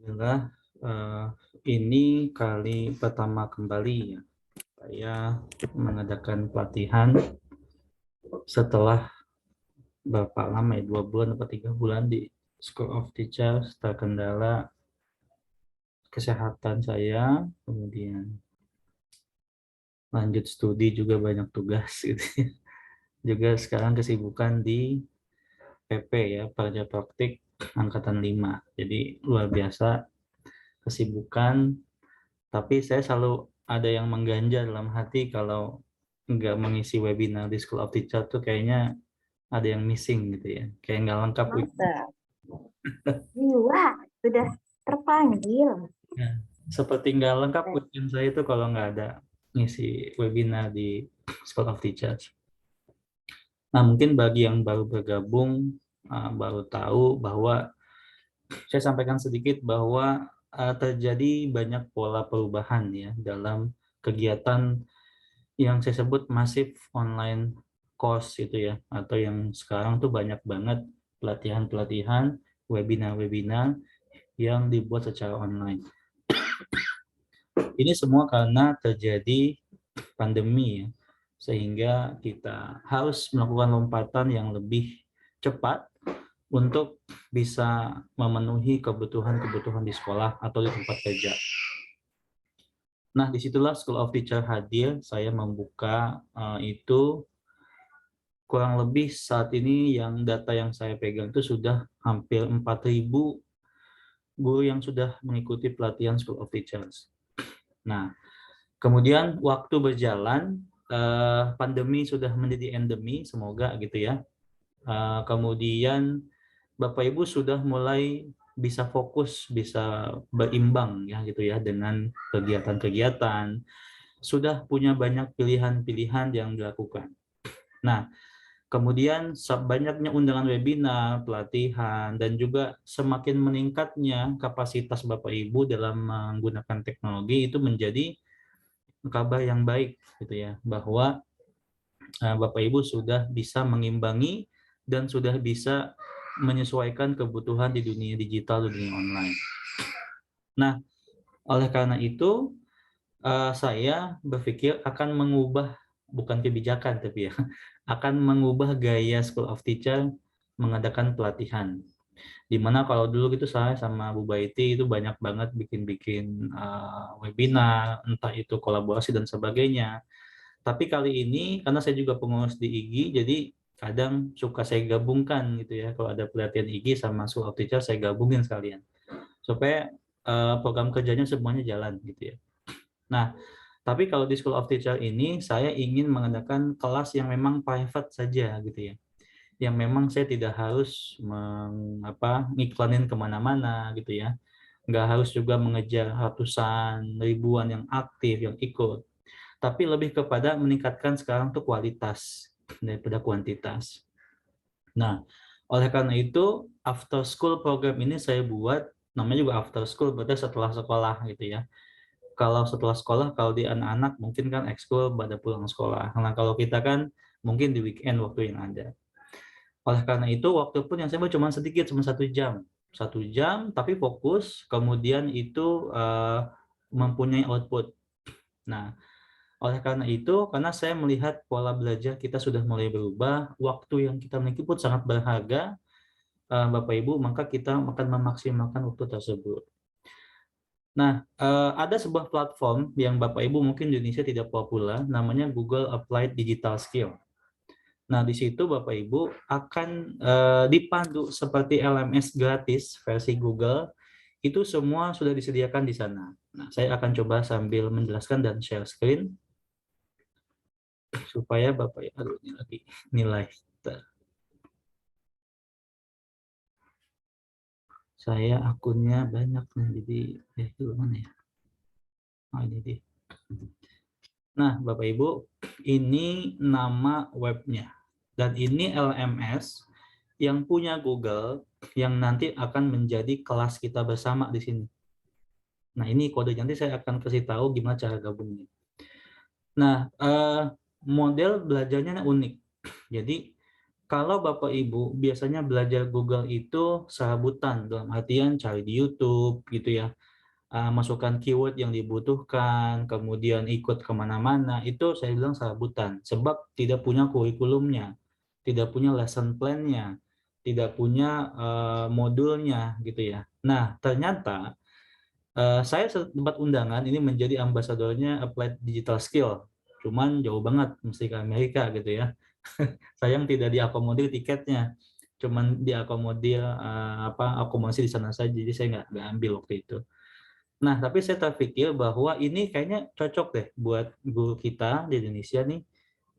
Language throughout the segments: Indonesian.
Alhamdulillah, ini kali pertama kembali ya, saya mengadakan pelatihan setelah berapa lama ya, 2 bulan atau 3 bulan di School of Teachers terkendala kesehatan saya, kemudian lanjut studi juga banyak tugas gitu ya. Juga sekarang kesibukan di PP ya, Praja Praktik Angkatan 5. Jadi luar biasa kesibukan. Tapi saya selalu ada yang mengganjal dalam hati kalau nggak mengisi webinar di School of Teacher tuh kayaknya ada yang missing gitu ya. Kayak nggak lengkap. Masa jiwa sudah terpanggil. Ya, seperti nggak lengkap weekend saya itu kalau nggak ada ngisi webinar di School of Teachers. Nah, mungkin bagi yang baru bergabung, baru tahu bahwa saya sampaikan sedikit bahwa terjadi banyak pola perubahan ya dalam kegiatan yang saya sebut masif online course itu ya, atau yang sekarang tuh banyak banget pelatihan-pelatihan, webinar-webinar yang dibuat secara online. Ini semua karena terjadi pandemi ya, sehingga kita harus melakukan lompatan yang lebih cepat untuk bisa memenuhi kebutuhan-kebutuhan di sekolah atau di tempat kerja. Nah, disitulah School of Teacher hadir. Saya membuka itu kurang lebih saat ini yang data yang saya pegang itu sudah hampir 4.000 guru yang sudah mengikuti pelatihan School of Teachers. Nah, kemudian waktu berjalan, pandemi sudah menjadi endemi, semoga gitu ya. Kemudian Bapak Ibu sudah mulai bisa fokus, bisa berimbang ya gitu ya dengan kegiatan-kegiatan, sudah punya banyak pilihan-pilihan yang dilakukan. Nah, kemudian banyaknya undangan webinar, pelatihan, dan juga semakin meningkatnya kapasitas Bapak Ibu dalam menggunakan teknologi itu menjadi kabar yang baik gitu ya, bahwa Bapak Ibu sudah bisa mengimbangi dan sudah bisa menyesuaikan kebutuhan di dunia digital, di dunia online. Nah, oleh karena itu saya berpikir akan mengubah, bukan kebijakan tapi ya, akan mengubah gaya School of Teacher mengadakan pelatihan. Dimana kalau dulu gitu saya sama Bu Baiti itu banyak banget bikin-bikin webinar, entah itu kolaborasi dan sebagainya. Tapi kali ini karena saya juga pengurus di IGI, jadi kadang suka saya gabungkan gitu ya. Kalau ada pelatihan IGI sama School of Teacher saya gabungin sekalian supaya program kerjanya semuanya jalan gitu ya. Nah, tapi kalau di School of Teacher ini saya ingin mengadakan kelas yang memang private saja gitu ya. Yang memang saya tidak harus ngiklanin kemana-mana gitu ya. Nggak harus juga mengejar ratusan, ribuan yang aktif, yang ikut. Tapi lebih kepada meningkatkan sekarang tuh kualitas daripada kuantitas. Nah, oleh karena itu after school program ini saya buat, namanya juga after school, berarti setelah sekolah gitu ya. Kalau setelah sekolah, kalau di anak-anak mungkin kan ekskul pada pulang sekolah. Nah, kalau kita kan mungkin di weekend waktu yang ada. Oleh karena itu, waktu pun yang saya buat cuma sedikit, cuma 1 jam. 1 jam, tapi fokus, kemudian itu mempunyai output. Nah, oleh karena itu, karena saya melihat pola belajar kita sudah mulai berubah, waktu yang kita miliki pun sangat berharga, Bapak Ibu, maka kita akan memaksimalkan waktu tersebut. Nah, ada sebuah platform yang Bapak Ibu mungkin di Indonesia tidak populer, namanya Google Applied Digital Skill. Nah, di situ Bapak Ibu akan dipandu seperti LMS gratis versi Google, itu semua sudah disediakan di sana. Nah, saya akan coba sambil menjelaskan dan share screen supaya Bapak Ibu, aduh ini lagi nilai. Saya akunnya banyak nih, jadi itu mana ya? Oh, ini deh. Nah, Bapak Ibu, ini nama webnya. Dan ini LMS yang punya Google yang nanti akan menjadi kelas kita bersama di sini. Nah, ini kode nanti saya akan kasih tahu gimana cara gabungnya. Nah, model belajarnya unik. Jadi Kalau Bapak Ibu biasanya belajar Google itu serabutan, dalam artian cari di YouTube gitu ya, masukkan keyword yang dibutuhkan, kemudian ikut kemana-mana, itu saya bilang serabutan, sebab tidak punya kurikulumnya, tidak punya lesson plan-nya, tidak punya modulnya gitu ya. Nah, ternyata saya sempat undangan ini menjadi ambasadornya Applied Digital Skill, cuman jauh banget, mesti ke Amerika gitu ya. Sayang tidak diakomodir tiketnya, cuman diakomodir akomodasi di sana saja, jadi saya nggak ambil waktu itu. Nah, tapi saya terpikir bahwa ini kayaknya cocok deh buat guru kita di Indonesia nih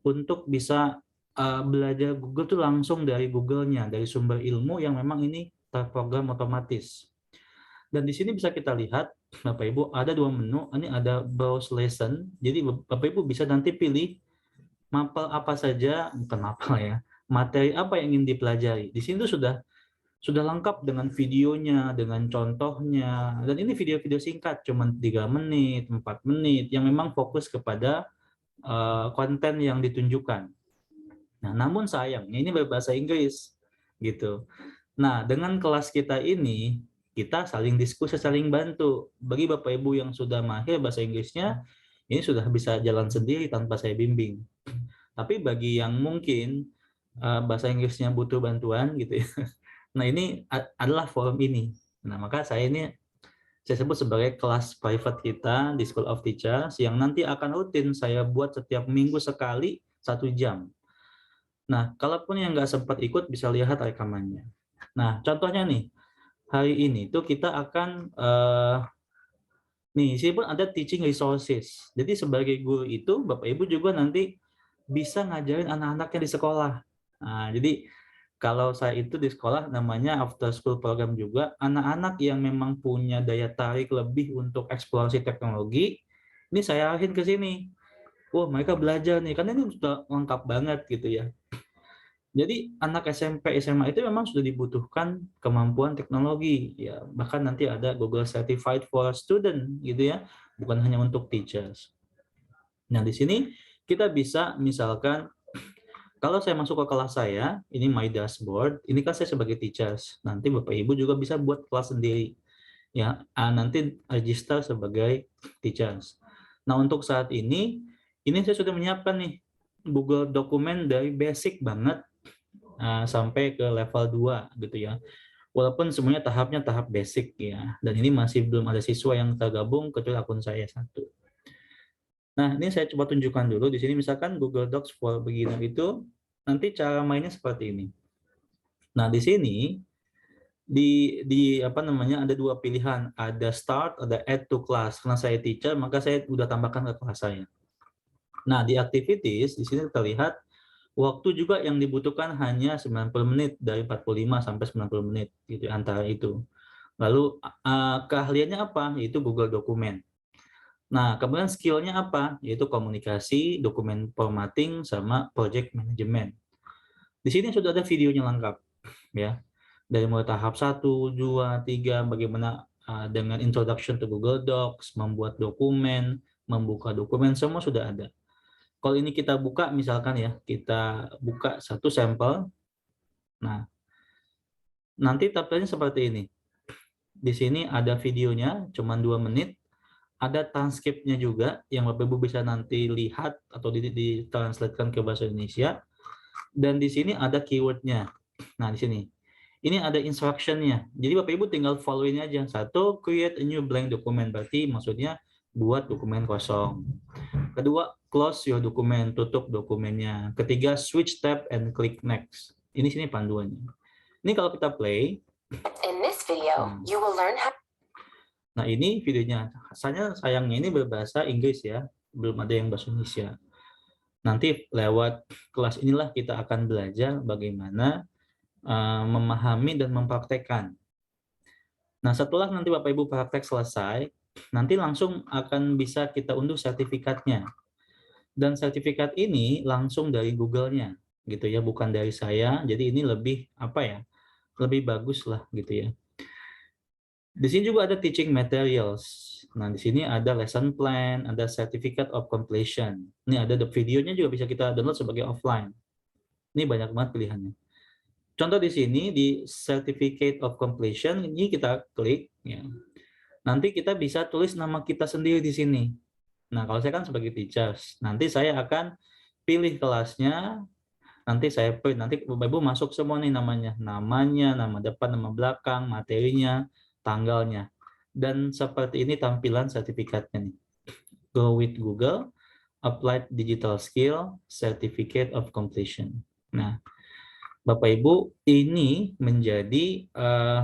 untuk bisa belajar Google tuh langsung dari Google-nya, dari sumber ilmu yang memang ini terprogram otomatis. Dan di sini bisa kita lihat, Bapak Ibu, ada 2 menu, ini ada browse lesson, jadi Bapak Ibu bisa nanti pilih mapel apa saja, bukan mapel ya, materi apa yang ingin dipelajari. Di sini tuh sudah lengkap dengan videonya, dengan contohnya, dan ini video-video singkat, cuma 3 menit, 4 menit, yang memang fokus kepada konten yang ditunjukkan. Nah, namun sayangnya ini berbahasa Inggris, gitu. Nah, dengan kelas kita ini, kita saling diskusi, saling bantu. Bagi Bapak Ibu yang sudah mahir bahasa Inggrisnya, ini sudah bisa jalan sendiri tanpa saya bimbing. Tapi bagi yang mungkin bahasa Inggrisnya butuh bantuan gitu ya. Nah, ini adalah forum ini. Nah, maka saya sebut sebagai kelas private kita di School of Teachers yang nanti akan rutin saya buat setiap minggu sekali 1 jam. Nah, kalaupun yang nggak sempat ikut bisa lihat rekamannya. Nah, contohnya nih, hari ini tuh kita akan nih, sini pun ada teaching resources. Jadi sebagai guru itu Bapak Ibu juga nanti bisa ngajarin anak-anaknya di sekolah. Nah, jadi kalau saya itu di sekolah namanya after school program juga, anak-anak yang memang punya daya tarik lebih untuk eksplorasi teknologi, ini saya arahin ke sini. Wah, mereka belajar nih, karena ini sudah lengkap banget gitu ya. Jadi anak SMP, SMA itu memang sudah dibutuhkan kemampuan teknologi, ya bahkan nanti ada Google Certified for Student gitu ya, bukan hanya untuk teachers. Nah di sini kita bisa misalkan kalau saya masuk ke kelas saya, ini my dashboard, ini kan saya sebagai teachers. Nanti Bapak Ibu juga bisa buat kelas sendiri. Ya, nanti register sebagai teachers. Nah, untuk saat ini saya sudah menyiapkan nih Google dokumen dari basic banget sampai ke level 2 gitu ya. Walaupun semuanya tahapnya tahap basic ya. Dan ini masih belum ada siswa yang tergabung kecuali akun saya 1. Nah, ini saya coba tunjukkan dulu. Di sini misalkan Google Docs for Beginner itu nanti cara mainnya seperti ini. Nah, di sini ada 2 pilihan, ada start, ada add to class. Karena saya teacher, maka saya udah tambahkan ke kelas saya. Nah, di activities di sini terlihat waktu juga yang dibutuhkan hanya 90 menit dari 45 sampai 90 menit gitu antara itu. Lalu keahliannya apa? Yaitu Google Dokumen. Nah, kemudian skill-nya apa? Yaitu komunikasi, dokumen formatting, sama project management. Di sini sudah ada videonya lengkap, ya. Dari mulai tahap 1, 2, 3, bagaimana dengan introduction to Google Docs, membuat dokumen, membuka dokumen, semua sudah ada. Kalau ini kita buka, misalkan ya, kita buka satu sampel. Nah, nanti tampilnya seperti ini. Di sini ada videonya, cuma 2 menit. Ada transkripnya juga yang Bapak Ibu bisa nanti lihat atau ditranslatekan ke bahasa Indonesia. Dan di sini ada keywordnya. Nah, di sini. Ini ada instruction-nya. Jadi Bapak Ibu tinggal follow ini aja. 1, create a new blank document. Berarti maksudnya buat dokumen kosong. Kedua, close your document, tutup dokumennya. Ketiga, switch tab and click next. Ini sini panduannya. Ini kalau kita play. In this video, you will learn how. Nah, ini videonya. Sayangnya ini berbahasa Inggris ya, belum ada yang bahasa Indonesia. Nanti lewat kelas inilah kita akan belajar bagaimana memahami dan mempraktekkan. Nah, setelah nanti Bapak Ibu praktek selesai, nanti langsung akan bisa kita unduh sertifikatnya. Dan sertifikat ini langsung dari Google-nya, gitu ya, bukan dari saya. Jadi ini lebih lebih bagus lah gitu ya. Di sini juga ada teaching materials. Nah, di sini ada lesson plan, ada certificate of completion. Ini ada videonya juga bisa kita download sebagai offline. Ini banyak banget pilihannya. Contoh di sini di Certificate of Completion ini kita klik ya. Nanti kita bisa tulis nama kita sendiri di sini. Nah, kalau saya kan sebagai teachers, nanti saya akan pilih kelasnya, nanti saya print, nanti Bapak Ibu masuk semua nih namanya, nama depan, nama belakang, materinya, tanggalnya. Dan seperti ini tampilan sertifikatnya nih. Go with Google, Applied Digital Skill, Certificate of Completion. Nah, Bapak Ibu, ini menjadi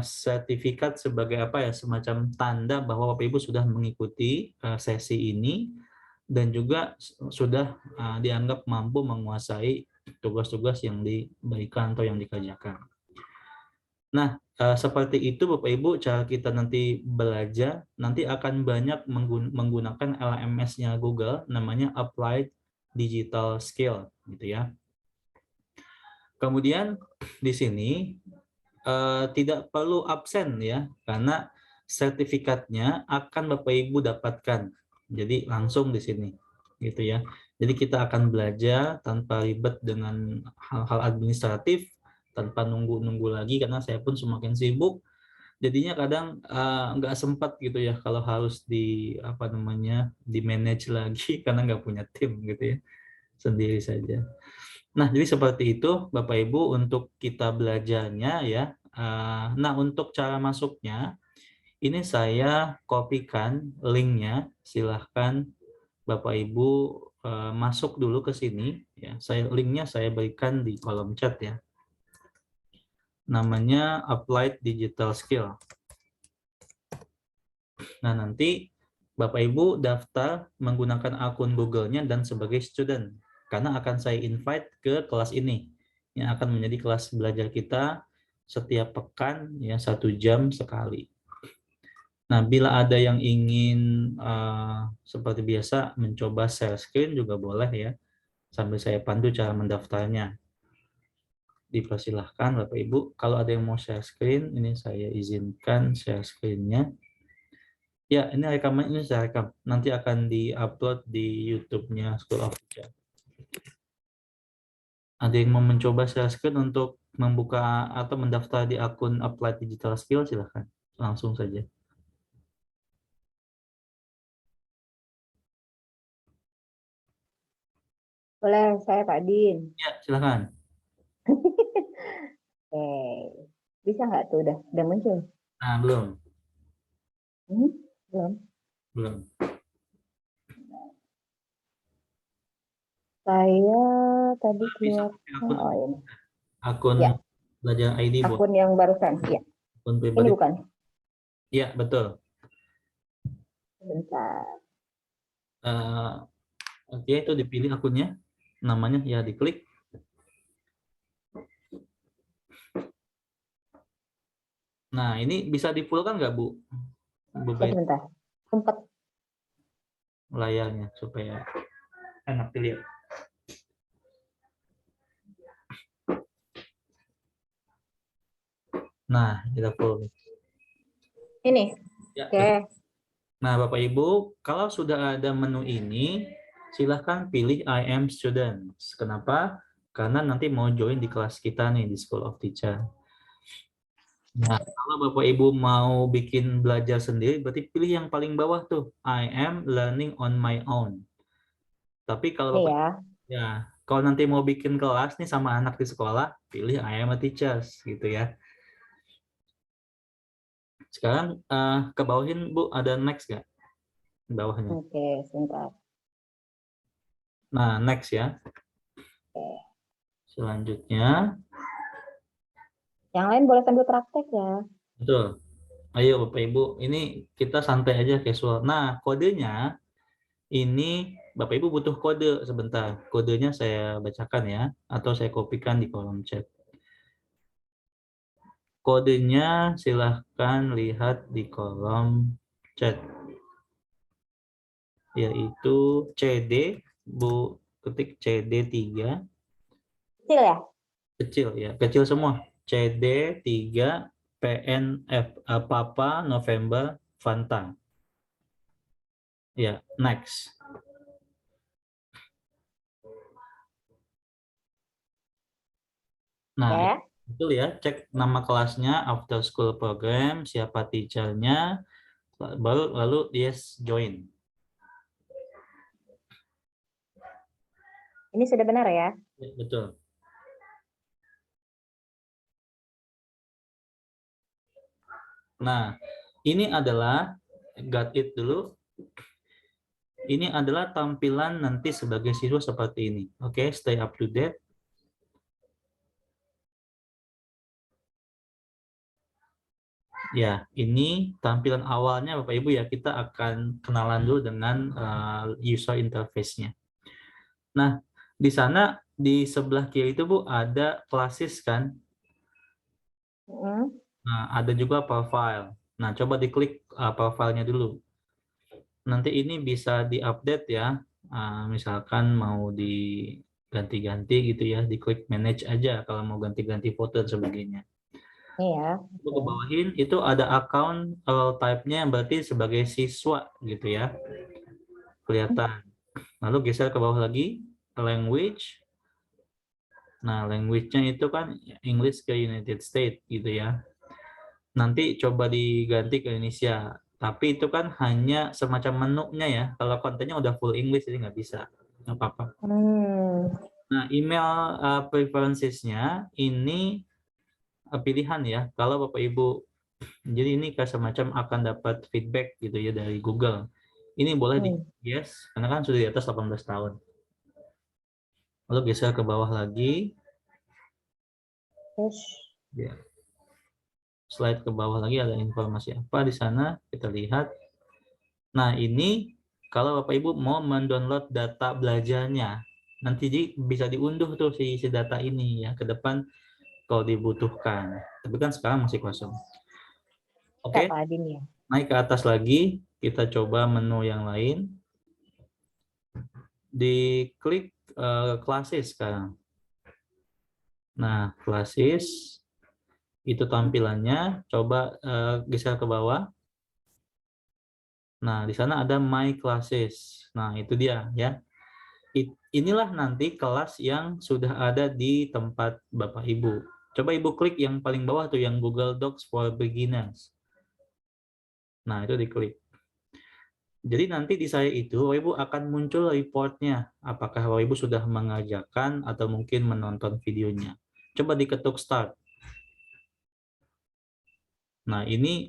sertifikat sebagai apa ya, semacam tanda bahwa Bapak Ibu sudah mengikuti sesi ini dan juga sudah dianggap mampu menguasai tugas-tugas yang diberikan atau yang dikerjakan. Nah, seperti itu Bapak Ibu cara kita nanti belajar, nanti akan banyak menggunakan LMS-nya Google, namanya Applied Digital Skill, gitu ya. Kemudian di sini tidak perlu absen ya, karena sertifikatnya akan Bapak Ibu dapatkan. Jadi langsung di sini, gitu ya. Jadi kita akan belajar tanpa ribet dengan hal-hal administratif, tanpa nunggu-nunggu lagi karena saya pun semakin sibuk. Jadinya kadang nggak sempat gitu ya kalau harus di apa namanya di manage lagi karena nggak punya tim gitu ya, sendiri saja. Nah, jadi seperti itu Bapak Ibu untuk kita belajarnya ya. Nah, untuk cara masuknya, ini saya kopikan linknya. Silahkan Bapak Ibu masuk dulu ke sini. Ya, linknya saya berikan di kolom chat ya. Namanya Applied Digital Skill. Nah, nanti Bapak Ibu daftar menggunakan akun Google-nya dan sebagai student. Karena akan saya invite ke kelas ini. Yang akan menjadi kelas belajar kita setiap pekan, ya 1 jam sekali. Nah, bila ada yang ingin seperti biasa mencoba share screen juga boleh ya. Sambil saya pandu cara mendaftarnya. Dipersilahkan Bapak Ibu. Kalau ada yang mau share screen, ini saya izinkan share screen-nya. Ya, ini rekaman ini saya rekam. Nanti akan di-upload di YouTube-nya School of Teacher. Ada yang mau mencoba share screen untuk membuka atau mendaftar di akun Applied Digital Skill, silahkan. Langsung saja. Boleh, saya Pak Din. Ya, silahkan. Oke. Bisa nggak tuh? Udah muncul? Nah, belum. Belum. Belum. Saya tadi Bisa keluar. pakai akun, Oh, ini. akun Ya, belajar ID, Bu. akun yang barusan. Ya, Akun ini pribadi. bukan. Ya, betul. Bentar. Oke, itu dipilih akunnya. Namanya ya diklik. Nah, ini bisa di-full kan nggak, Bu? Ya, sebentar. Sempat. Layarnya supaya enak dilihat. Nah, kita full. Ini. Ya, Oke. nah, Bapak Ibu, kalau sudah ada menu ini, silahkan pilih I am students. Kenapa? Karena nanti mau join di kelas kita nih di School of Teacher. Nah, kalau Bapak Ibu mau bikin belajar sendiri, berarti pilih yang paling bawah tuh, I am learning on my own. Tapi kalau Ini Bapak ya. ya, kalau nanti mau bikin kelas nih sama anak di sekolah, pilih I am a teachers gitu ya. Sekarang ke bawahin Bu, ada next nggak? Bawahnya. Oke, sebentar. Nah, next ya. Oke. Selanjutnya, Yang lain boleh sambil praktek ya. betul. Ayo Bapak Ibu, ini kita santai aja casual. Nah, kodenya ini Bapak Ibu butuh kode sebentar. Kodenya saya bacakan ya, atau saya kopikan di kolom chat. Kodenya silahkan lihat di kolom chat. Yaitu CD, Bu ketik CD3. Kecil ya? Kecil ya, kecil semua. CD3 PNF, Papa November Fanta. Ya, next. Nah, Ya. betul ya, cek nama kelasnya, after school program, siapa teachernya, baru lalu yes join. Ini sudah benar ya? Ya, betul. Nah, ini adalah got it dulu. Ini adalah tampilan nanti sebagai siswa seperti ini. Oke, stay up to date. Ya, ini tampilan awalnya Bapak Ibu ya. Kita akan kenalan dulu dengan user interface-nya. Nah, di sana di sebelah kiri itu Bu ada classes kan. Nah, ada juga profile. Nah, coba diklik profilnya dulu. Nanti ini bisa diupdate ya. Misalkan mau diganti-ganti gitu ya, diklik manage aja kalau mau ganti-ganti foto dan sebagainya. Iya. Ke bawahin itu ada account type-nya berarti sebagai siswa gitu ya. Kelihatan. Lalu geser ke bawah lagi, language. Nah, language-nya itu kan English ke United States gitu ya. Nanti coba diganti ke Indonesia. Tapi itu kan hanya semacam menunya ya. Kalau kontennya udah full English jadi nggak bisa. Nggak apa-apa. Nah, email preferences-nya ini pilihan ya. Kalau Bapak Ibu, jadi ini kayak semacam akan dapat feedback gitu ya dari Google. Ini boleh di yes, karena kan sudah di atas 18 tahun. Lalu geser ke bawah lagi. Ya. Slide ke bawah lagi ada informasi apa di sana, kita lihat. Nah, ini kalau Bapak Ibu mau mendownload data belajarnya, nanti bisa diunduh tuh si data ini ya ke depan kalau dibutuhkan. Tapi kan sekarang masih kosong. Oke, naik ke atas lagi, kita coba menu yang lain. Diklik classes sekarang. Nah, classes itu tampilannya, coba geser ke bawah. Nah, di sana ada My Classes. Nah, itu dia ya. Inilah nanti kelas yang sudah ada di tempat Bapak Ibu. Coba Ibu klik yang paling bawah tuh yang Google Docs for Beginners. Nah, itu diklik. Jadi nanti di saya itu Bapak Ibu akan muncul reportnya. Apakah Bapak Ibu sudah mengajarkan atau mungkin menonton videonya. Coba diketuk start. Nah, ini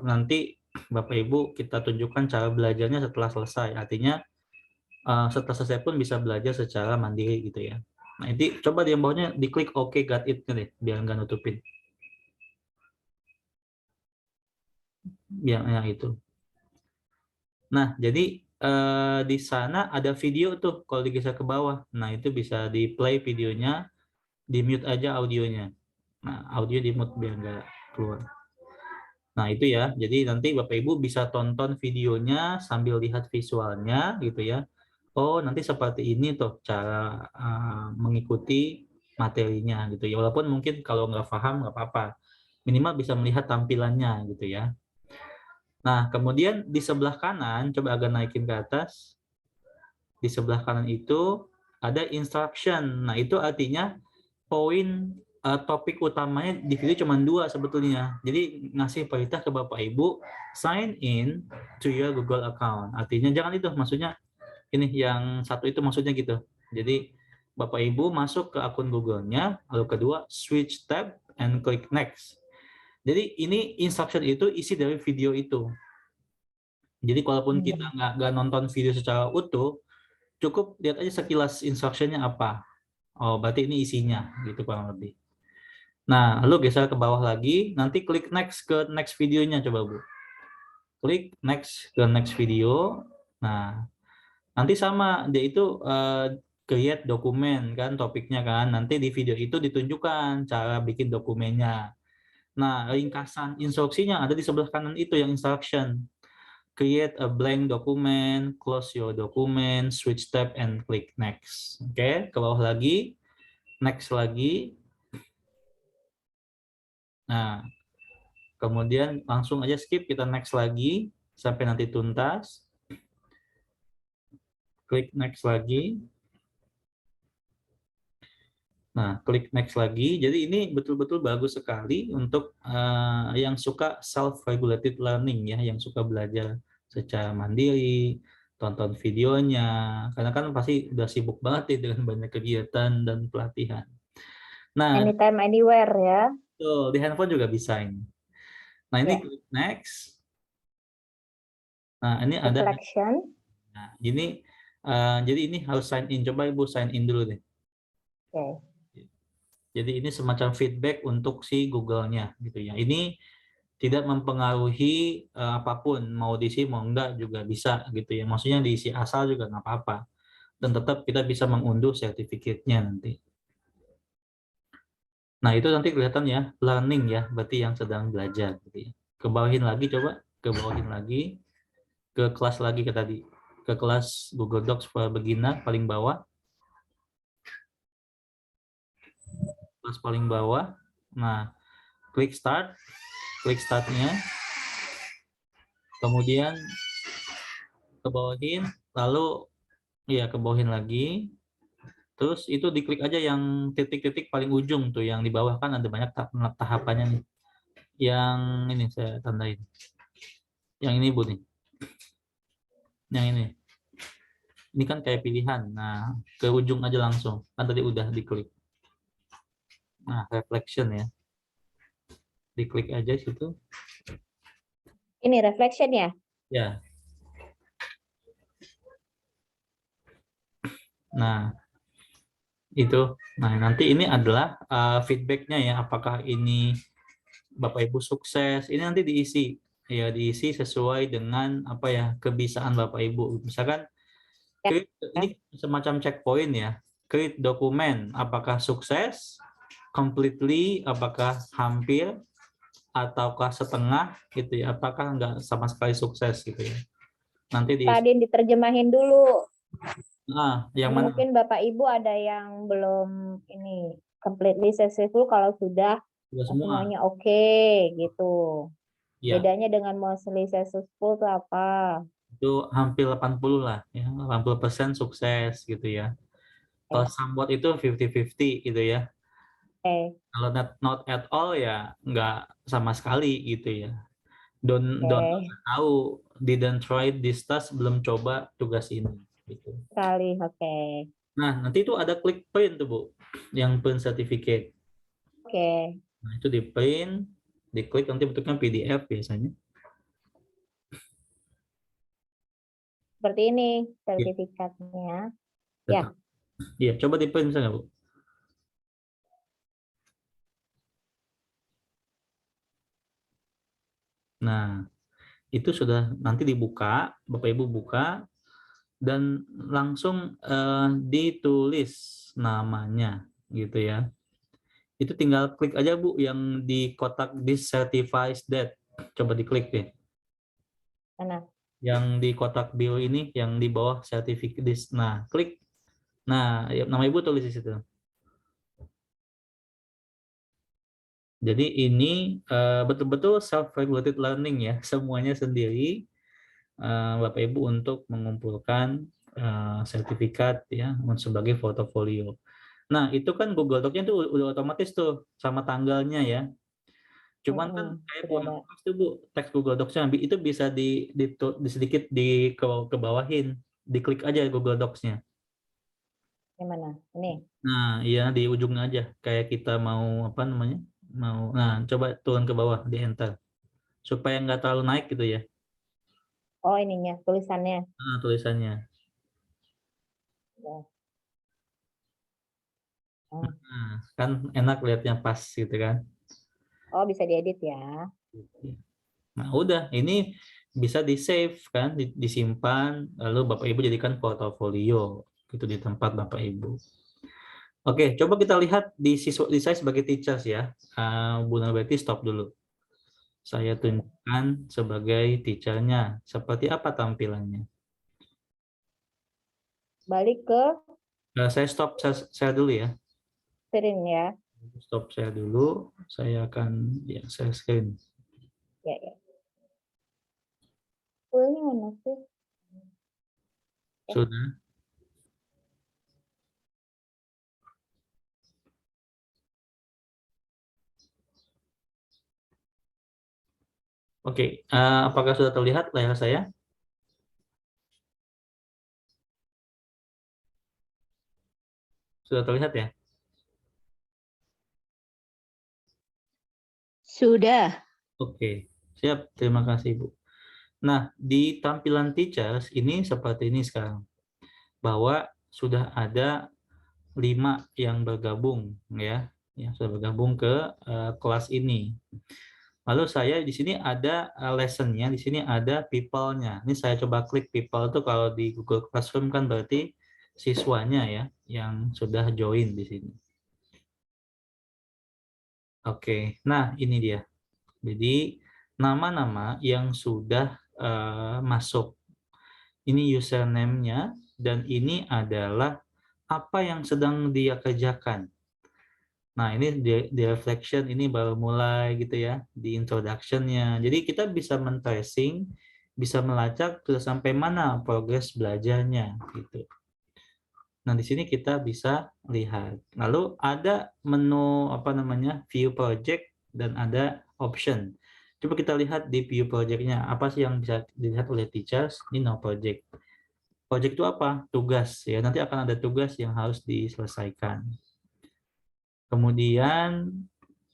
nanti Bapak Ibu kita tunjukkan cara belajarnya setelah selesai. Artinya setelah selesai pun bisa belajar secara mandiri gitu ya. Nah, ini coba di bawahnya diklik OK got it deh, biar nggak nutupin. Biar yang itu. Nah, jadi di sana ada video tuh kalau digeser ke bawah. Nah, itu bisa di play videonya, di mute aja audionya. Nah, audio di mute biar nggak keluar. Nah, itu ya. Jadi nanti Bapak Ibu bisa tonton videonya sambil lihat visualnya gitu ya. Oh, nanti seperti ini tuh cara mengikuti materinya gitu ya. Walaupun mungkin kalau nggak paham nggak apa-apa. Minimal bisa melihat tampilannya gitu ya. Nah, kemudian di sebelah kanan, coba agak naikin ke atas. Di sebelah kanan itu ada instruction. Nah, itu artinya poin topik utamanya di video cuma 2 sebetulnya. Jadi ngasih perintah ke Bapak Ibu, sign in to your Google account. Artinya jangan itu, maksudnya ini yang satu itu maksudnya gitu. Jadi Bapak Ibu masuk ke akun Google-nya, lalu kedua switch tab and click next. Jadi ini instruction itu isi dari video itu. Jadi kalaupun kita nggak nonton video secara utuh, cukup lihat aja sekilas instruction-nya apa. Oh, berarti ini isinya gitu kurang lebih. Nah, lalu geser ke bawah lagi, nanti klik next ke next videonya coba Bu. Klik next ke next video. Nah, nanti sama dia itu create dokumen kan topiknya kan. Nanti di video itu ditunjukkan cara bikin dokumennya. Nah, ringkasan instruksinya ada di sebelah kanan itu yang instruction. Create a blank document, close your document, switch tab and click next. Oke, ke bawah lagi, next lagi. Nah, kemudian langsung aja skip, kita next lagi sampai nanti tuntas. Klik next lagi. Nah, klik next lagi. Jadi ini betul-betul bagus sekali untuk yang suka self-regulated learning ya, yang suka belajar secara mandiri, tonton videonya. Karena kan pasti udah sibuk banget ya dengan banyak kegiatan dan pelatihan. Nah, Anytime, anywhere ya. tuh, di handphone juga bisa ini. Nah, ini Ya. klik next. Nah, ini ada. Reflection. Nah, jadi ini harus sign in. Coba Ibu sign in dulu deh. Oke. Jadi ini semacam feedback untuk si Google-nya gitu ya. Ini tidak mempengaruhi apapun, mau diisi mau enggak juga bisa gitu ya. Maksudnya diisi asal juga nggak apa-apa. Dan tetap kita bisa mengunduh sertifikatnya nanti. Nah, itu nanti kelihatan ya, learning ya, berarti yang sedang belajar gitu ya. Kebawahin lagi coba, kebawahin lagi, ke kelas lagi ke tadi. Ke kelas Google Docs for Beginner paling bawah. Kelas paling bawah. Nah, klik startnya, kemudian ke bawahin, lalu ya ke bawahin lagi, terus itu diklik aja yang titik-titik paling ujung tuh, yang di bawah kan ada banyak tahapannya nih. Yang ini saya tandain, yang ini Bu nih, yang ini kan kayak pilihan. Nah, ke ujung aja langsung, kan tadi udah diklik. Nah, reflection ya, diklik aja situ. Ini reflection ya. Ya, nah itu. Nah, nanti ini adalah feedbacknya ya, apakah ini Bapak Ibu sukses. Ini nanti diisi ya, diisi sesuai dengan apa ya, kebiasaan Bapak Ibu. Misalkan Ya. ini semacam checkpoint ya. Create dokumen, apakah sukses, completely, apakah hampir, ataukah setengah gitu ya, apakah enggak sama sekali sukses gitu ya. Nanti diisi. Tadi diterjemahin dulu. Nah, yang Ini mana? mungkin Bapak Ibu ada yang belum ini completely successful, kalau sudah Sudah semua. semuanya oke gitu. Ya, Bedanya dengan mostly successful itu apa? itu hampir 80 lah ya, 80% sukses gitu ya. Kalau Oke. somewhat itu 50-50 gitu ya. Oke. Kalau not at all ya nggak sama sekali gitu ya. Don't know, Oke. nggak tahu, didn't try this task, belum coba tugas ini gitu. Sekali. Oke. Nah, nanti itu ada klik print tuh Bu, yang print certificate. Oke. Nah, itu di print, diklik nanti bentuknya PDF biasanya. Seperti ini Ya, sertifikatnya. Ya. betul. Iya, coba di print bisa nggak Bu? Nah, itu sudah nanti dibuka, Bapak Ibu buka, dan langsung ditulis namanya gitu ya. Itu tinggal klik aja Bu yang di kotak this certifies that. Coba diklik deh. Mana? Yang di kotak bio ini yang di bawah certificate this. Nah, klik. Nah, ya, nama Ibu tulis di situ. Jadi ini betul-betul self-regulated learning ya, semuanya sendiri Bapak Ibu untuk mengumpulkan sertifikat ya sebagai portofolio. Nah, itu kan Google Docs-nya tuh udah otomatis tuh sama tanggalnya ya. Cuman kan kayak Sudah kurang ada. pas tuh Bu, teks Google Docs-nya itu bisa di sedikit ke bawahin, diklik aja Google Docs-nya. Yang mana? Ini. Nah, iya di ujungnya aja kayak kita mau apa namanya? Mau nah, coba turun ke bawah di enter supaya nggak terlalu naik gitu ya. Oh, ininya tulisannya. Nah, tulisannya. Ya. Nah, kan enak lihatnya pas gitu kan. Oh, bisa diedit ya. Nah, udah ini bisa di save kan, disimpan, lalu Bapak Ibu jadikan portofolio gitu di tempat Bapak Ibu. Oke, coba kita lihat di saya sebagai teachers ya. Bu Nalbeti stop dulu. Saya tunjukkan sebagai teachernya. Seperti apa tampilannya? Balik ke Saya stop saya dulu ya. screen ya. Stop saya dulu. Saya akan ya share screen. Ya, ya. Ini mana sih? Sudah. Oke, apakah sudah terlihat layar saya? Sudah terlihat ya? Sudah. Oke, siap. Terima kasih, Bu. Nah, di tampilan teachers ini seperti ini sekarang. Bahwa sudah ada 5 yang bergabung ya, yang sudah bergabung ke kelas ini. Lalu saya di sini ada lesson-nya, di sini ada people-nya. Ini saya coba klik people itu kalau di Google Classroom kan berarti siswanya ya yang sudah join di sini. Oke, nah ini dia. Jadi nama-nama yang sudah masuk. Ini username-nya dan ini adalah apa yang sedang dia kerjakan. Nah, ini di reflection ini baru mulai gitu ya, di introduction-nya. Jadi kita bisa men-tracing, bisa melacak sudah sampai mana progres belajarnya gitu. Nah, di sini kita bisa lihat. Lalu ada menu apa namanya? View project dan ada option. Coba kita lihat di view project-nya, apa sih yang bisa dilihat oleh teachers? Ini no project. Project itu apa? Tugas ya. Nanti akan ada tugas yang harus diselesaikan. Kemudian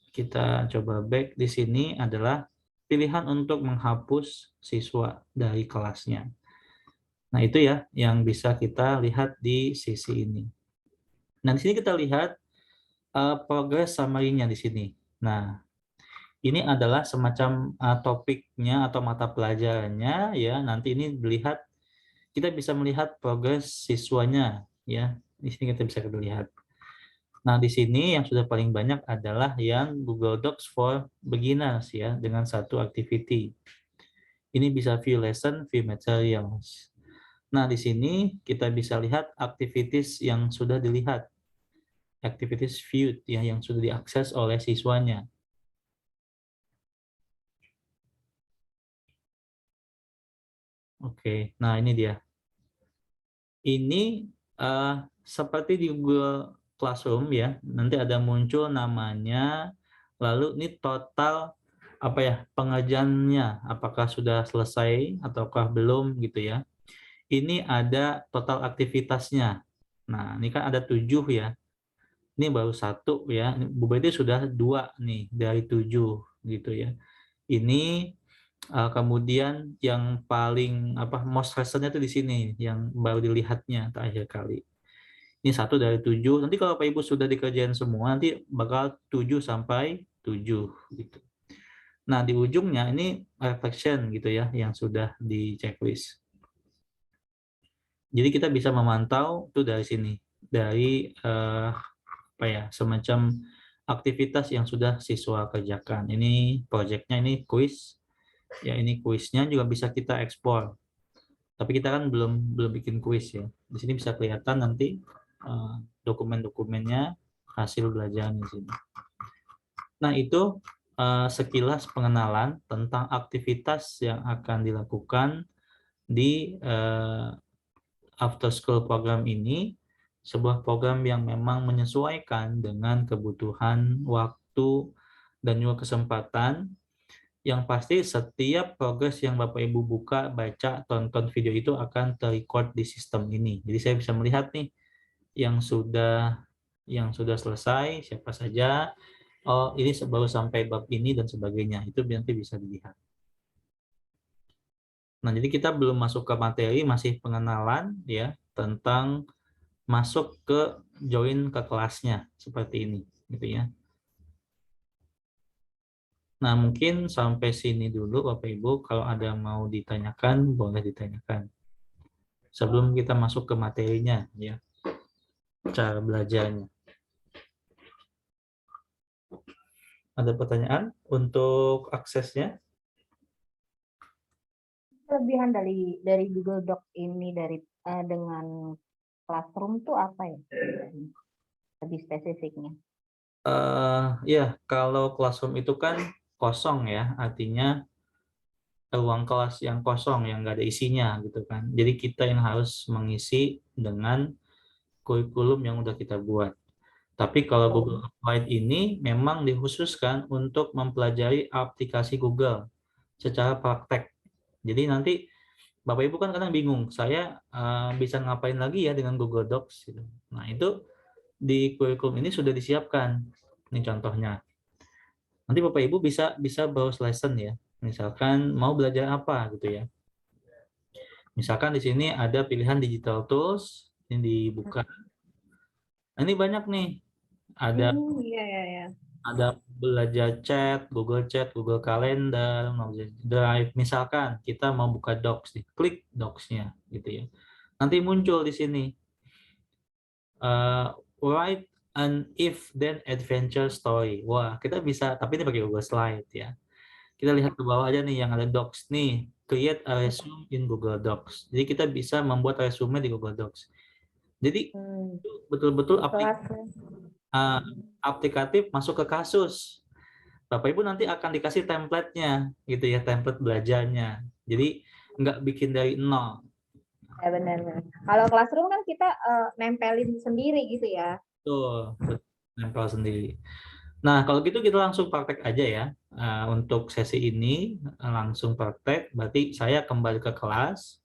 kita coba back di sini adalah pilihan untuk menghapus siswa dari kelasnya. Nah, itu ya yang bisa kita lihat di sisi ini. Nah, di sini kita lihat progress summary-nya di sini. Nah, ini adalah semacam topiknya atau mata pelajarannya ya. Nanti ini dilihat, kita bisa melihat progres siswanya ya. Di sini kita bisa lihat. Nah, di sini yang sudah paling banyak adalah yang Google Docs for Beginners ya, dengan satu activity. Ini bisa view lesson, view materials. Nah, di sini kita bisa lihat activities yang sudah dilihat. Activities viewed ya, yang sudah diakses oleh siswanya. Oke, nah ini dia. Ini seperti di Google Classroom ya, nanti ada muncul namanya, lalu ini total apa ya pengerjaannya, apakah sudah selesai ataukah belum gitu ya. Ini ada total aktivitasnya. Nah, ini kan ada 7 ya. Ini baru 1 ya. Bu Betty sudah 2 nih dari 7 gitu ya. Ini kemudian yang paling apa most recent-nya tuh di sini yang baru dilihatnya terakhir kali. Ini 1 dari 7. Nanti kalau Pak Ibu sudah dikerjain semua, nanti bakal 7 sampai 7 gitu. Nah, di ujungnya ini reflection gitu ya yang sudah di checklist. Jadi kita bisa memantau tuh dari sini, dari apa ya semacam aktivitas yang sudah siswa kerjakan. Ini projectnya, ini quiz, ya ini kuisnya juga bisa kita ekspor. Tapi kita kan belum bikin kuis ya. Di sini bisa kelihatan nanti dokumen-dokumennya, hasil belajaran di sini. Nah itu sekilas pengenalan tentang aktivitas yang akan dilakukan di after school program ini, sebuah program yang memang menyesuaikan dengan kebutuhan waktu dan juga kesempatan. Yang pasti setiap progres yang Bapak Ibu buka, baca, tonton video itu akan terrecord di sistem ini. Jadi saya bisa melihat nih yang sudah selesai siapa saja. Oh, ini baru sampai bab ini dan sebagainya. Itu nanti bisa dilihat. Nah, jadi kita belum masuk ke materi, masih pengenalan ya tentang masuk ke join ke kelasnya seperti ini gitu ya. Nah, mungkin sampai sini dulu Bapak Ibu, kalau ada mau ditanyakan boleh ditanyakan. Sebelum kita masuk ke materinya ya, cara belajarnya. Ada pertanyaan untuk aksesnya? Kelebihan dari Google Doc ini dengan Classroom tuh apa ya? Lebih spesifiknya. Ya, kalau classroom itu kan kosong ya, artinya ruang kelas yang kosong yang nggak ada isinya gitu kan. Jadi kita yang harus mengisi dengan kurikulum yang udah kita buat. Tapi kalau Google Applied ini memang dikhususkan untuk mempelajari aplikasi Google. secara praktek. Jadi nanti Bapak Ibu kan kadang bingung, saya bisa ngapain lagi ya dengan Google Docs gitu. Nah, itu di kurikulum ini sudah disiapkan. Ini contohnya. Nanti Bapak Ibu bisa browse lesson ya. Misalkan mau belajar apa gitu ya. Misalkan di sini ada pilihan digital tools, ini dibuka. Nah, ini banyak nih. Ada Iya, iya, iya. ada belajar chat, Google Calendar, Microsoft Drive. Misalkan kita mau buka Docs nih, klik Docs-nya gitu ya. Nanti muncul di sini write an if then adventure story. Wah, kita bisa, tapi ini pakai Google Slide ya. Kita lihat ke bawah aja nih yang ada Docs nih, create a resume in Google Docs. Jadi kita bisa membuat resume di Google Docs. Jadi betul-betul aplikatif masuk ke kasus. Bapak Ibu nanti akan dikasih template-nya gitu ya, template belajarnya. Jadi nggak bikin dari nol. Ya benar. Kalau classroom kan kita nempelin sendiri gitu ya. Betul, nempel sendiri. Nah, kalau gitu kita langsung praktek aja ya. Untuk sesi ini langsung praktek, berarti saya kembali ke kelas.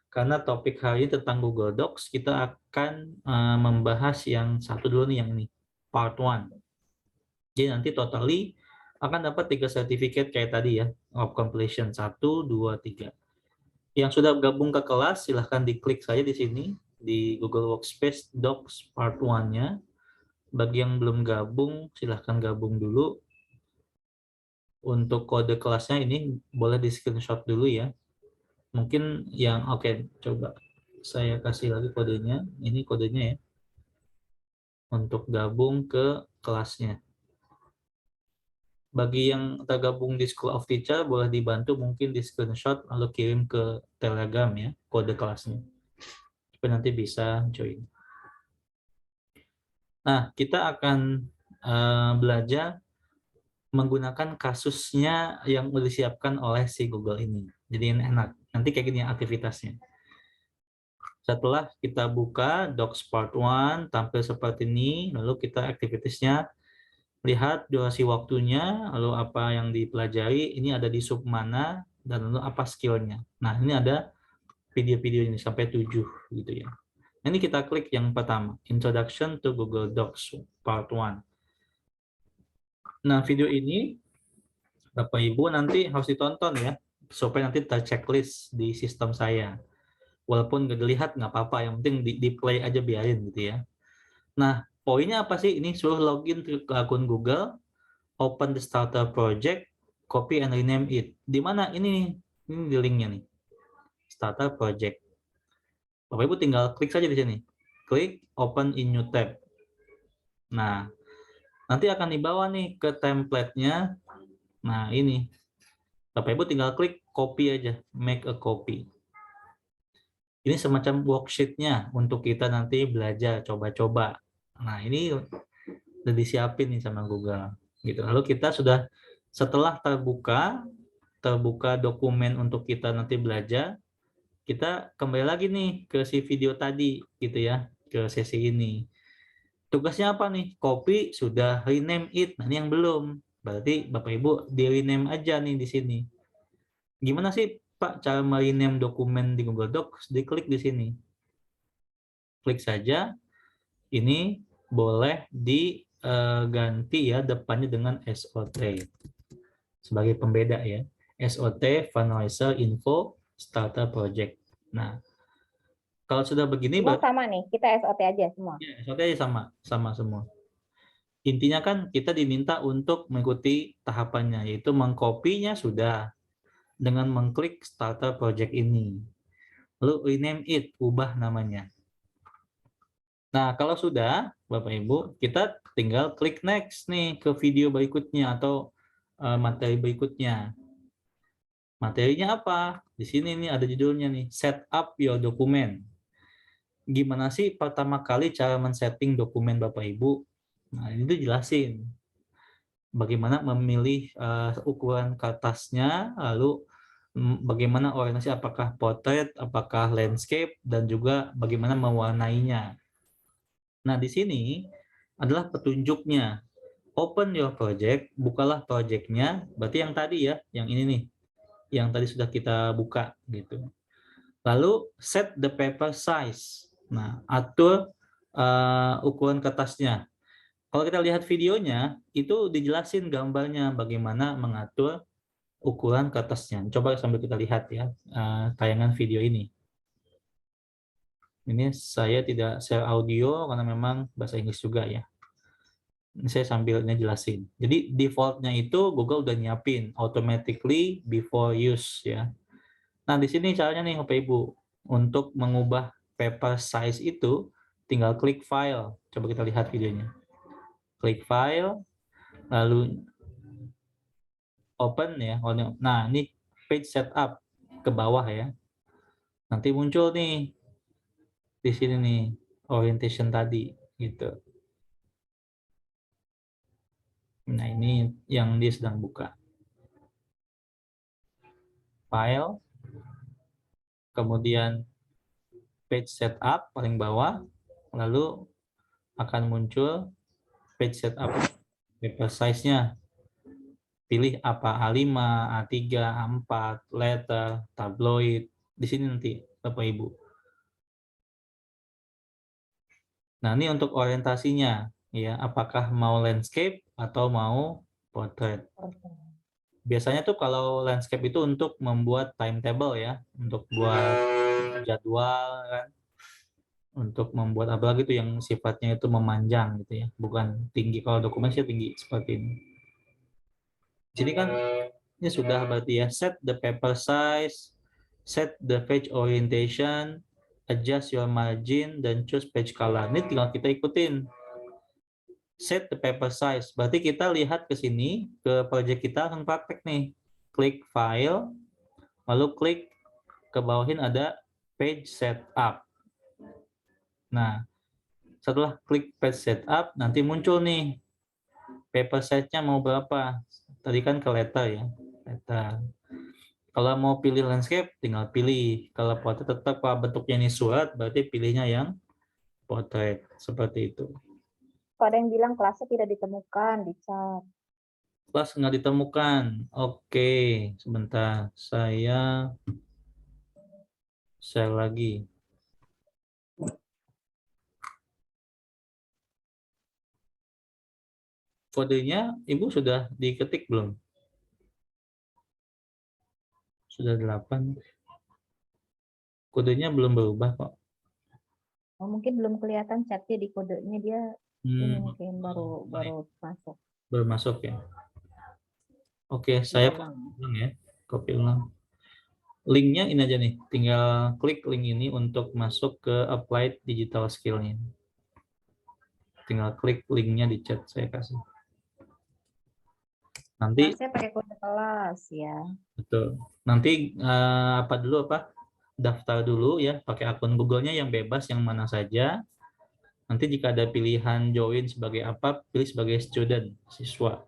Karena topik hari ini tentang Google Docs, kita akan membahas yang satu dulu nih, yang ini, part 1. Jadi nanti totally akan dapat 3 sertifikat kayak tadi ya, of completion 1, 2, 3. Yang sudah gabung ke kelas, silahkan diklik saja di sini, di Google Workspace Docs part 1-nya. Bagi yang belum gabung, silahkan gabung dulu. Untuk kode kelasnya ini boleh di screenshot dulu ya. Mungkin yang oke, coba saya kasih lagi kodenya. Ini kodenya ya. Untuk gabung ke kelasnya. Bagi yang tergabung di School of Teacher, boleh dibantu mungkin di screenshot lalu kirim ke Telegram ya, kode kelasnya. Supaya nanti bisa join. Nah, kita akan belajar menggunakan kasusnya yang udah disiapkan oleh si Google ini. Jadi ini enak. Nanti kayak gini aktivitasnya. Setelah kita buka Docs Part 1, tampil seperti ini, lalu kita aktivitasnya lihat durasi waktunya, lalu apa yang dipelajari, ini ada di sub mana, dan lalu apa skillnya. Nah, ini ada video-video ini sampai 7 gitu ya. Ini kita klik yang pertama, Introduction to Google Docs Part 1. Nah, video ini Bapak Ibu nanti harus ditonton ya, supaya nanti terchecklist di sistem saya. Walaupun nggak dilihat nggak apa-apa, yang penting di play aja biarin gitu ya. Nah, poinnya apa sih? Ini suruh login ke akun Google, open the starter project, copy and rename it. Di mana ini di linknya nih, starter project. Bapak Ibu tinggal klik saja di sini, klik open in new tab. Nah, nanti akan dibawa nih ke template-nya. Nah, ini Bapak Ibu tinggal klik copy aja, make a copy. Ini semacam worksheet-nya untuk kita nanti belajar, coba-coba. Nah, ini udah disiapin nih sama Google. Gitu. Lalu kita sudah, setelah terbuka dokumen untuk kita nanti belajar, kita kembali lagi nih ke si video tadi, gitu ya, ke sesi ini. Tugasnya apa nih? Copy sudah, rename it. Nah, ini yang belum. Berarti Bapak Ibu di rename aja nih di sini. Gimana sih Pak cara rename dokumen di Google Docs? Diklik di sini. Klik saja. Ini boleh diganti ya depannya dengan SOT sebagai pembeda ya. SOT Fundraiser Info Starter Project. Nah, kalau sudah begini Semua sama nih, kita SOT aja semua. ya, SOT aja sama semua. Intinya kan kita diminta untuk mengikuti tahapannya, yaitu mengkopinya sudah dengan mengklik Starter Project ini. Lalu rename it, ubah namanya. Nah, kalau sudah, Bapak Ibu, kita tinggal klik next nih ke video berikutnya atau materi berikutnya. Materinya apa? Di sini nih ada judulnya nih, set up your document. Gimana sih pertama kali cara men-setting dokumen Bapak Ibu? Nah, itu jelasin. Bagaimana memilih ukuran kertasnya, lalu bagaimana orientasi, apakah portrait, apakah landscape, dan juga bagaimana mewarnainya. Nah, di sini adalah petunjuknya. Open your project, bukalah projectnya, berarti yang tadi ya, yang ini nih. yang tadi sudah kita buka gitu. Lalu set the paper size. Nah, atur ukuran kertasnya. Kalau kita lihat videonya, itu dijelasin gambarnya bagaimana mengatur ukuran kertasnya. Coba sambil kita lihat ya tayangan video ini. Ini saya tidak share audio karena memang bahasa Inggris juga ya. Ini saya sambil jelasin. Jadi defaultnya itu Google udah nyiapin automatically before use ya. Nah di sini caranya nih Bapak Ibu untuk mengubah paper size itu tinggal klik file. Coba kita lihat videonya. Klik file, lalu open ya. Nah ini page setup ke bawah ya. Nanti muncul nih di sini nih orientation tadi gitu. Nah ini yang dia sedang buka. File, kemudian page setup paling bawah, lalu akan muncul page setup paper size-nya. Pilih apa A5, A3, A4, letter, tabloid. Di sini nanti Bapak Ibu. Nah, ini untuk orientasinya ya, apakah mau landscape atau mau portrait. Biasanya tuh kalau landscape itu untuk membuat timetable ya, untuk buat jadwal kan, untuk membuat apalagi itu yang sifatnya itu memanjang gitu ya, bukan tinggi. Kalau dokumen sih tinggi seperti ini. Jadi kan ini sudah berarti ya, set the paper size, set the page orientation, adjust your margin, dan choose page color. Ini tinggal kita ikutin. Set the paper size. Berarti kita lihat ke sini, ke project kita langsung praktek nih. Klik file, lalu klik ke bawahin ada page setup. Nah, setelah klik page setup, nanti muncul nih paper size-nya mau berapa. Tadi kan ke letter ya. Letter. Kalau mau pilih landscape, tinggal pilih. Kalau portrait tetap kalau bentuknya ini surat, berarti pilihnya yang portrait. Seperti itu. Kok ada yang bilang kelasnya tidak ditemukan di chat. Kelas nggak ditemukan. Oke, sebentar. Saya share lagi. Kodenya Ibu sudah diketik belum? Sudah 8. Kodenya belum berubah kok. Oh, mungkin belum kelihatan chatnya di kodenya, dia ini mungkin baru masuk. Baru masuk ya. Oke, saya Iya, Bang. ulang ya. Copy ulang. Linknya ini aja nih. Tinggal klik link ini untuk masuk ke Applied Digital Skill-nya. Tinggal klik linknya di chat saya kasih. Nanti Saya pakai kode kelas ya. betul. Nanti apa dulu apa? Daftar dulu ya, pakai akun Google-nya yang bebas yang mana saja. Nanti jika ada pilihan join sebagai apa, pilih sebagai student, siswa.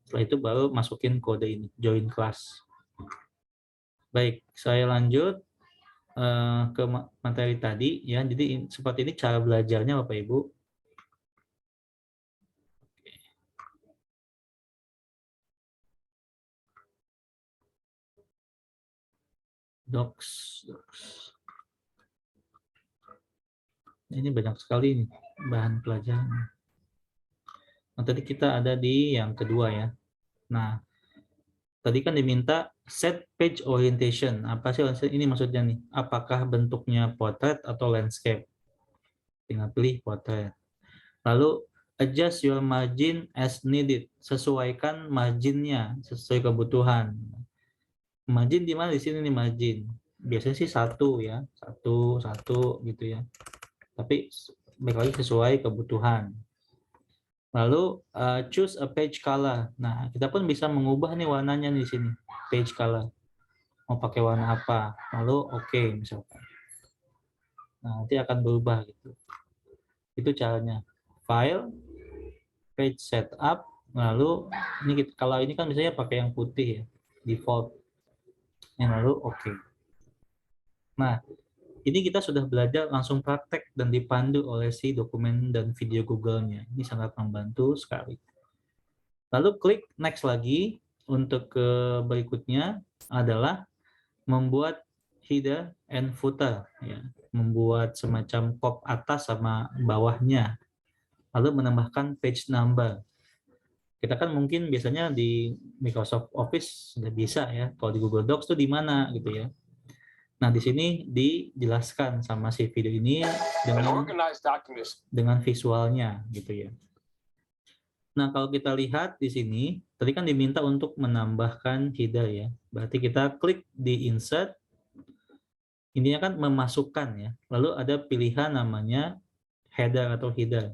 Setelah itu baru masukin kode ini, join kelas. Baik, saya lanjut ke materi tadi ya. Jadi seperti ini cara belajarnya Bapak Ibu. Docs. Ini banyak sekali nih bahan pelajaran. Nah, tadi kita ada di yang kedua ya. Nah, tadi kan diminta set page orientation. Apa sih ini maksudnya nih? Apakah bentuknya portrait atau landscape? Tinggal pilih portrait. Lalu adjust your margin as needed. Sesuaikan marginnya sesuai kebutuhan. Margin di mana di sini nih margin? Biasanya sih 1 ya, 1 gitu ya. Tapi baik lagi sesuai kebutuhan. Lalu choose a page color. Nah, kita pun bisa mengubah nih warnanya di sini, page color. Mau pakai warna apa? Lalu oke misalkan. Nah, nanti akan berubah gitu. Itu caranya. File, page setup, lalu ini kalau ini kan biasanya pakai yang putih ya, default. Lalu oke. Nah, ini kita sudah belajar langsung praktek dan dipandu oleh si dokumen dan video Google-nya. Ini sangat membantu sekali. Lalu klik next lagi untuk ke berikutnya. adalah membuat header and footer, ya. Membuat semacam pop atas sama bawahnya, lalu menambahkan page number. Kita kan mungkin biasanya di Microsoft Office sudah bisa ya, kalau di Google Docs tuh di mana gitu ya. Nah, di sini dijelaskan sama si video ini dengan visualnya gitu ya. Nah, kalau kita lihat di sini, tadi kan diminta untuk menambahkan header ya. Berarti kita klik di insert, intinya kan memasukkan ya. Lalu ada pilihan namanya header atau header.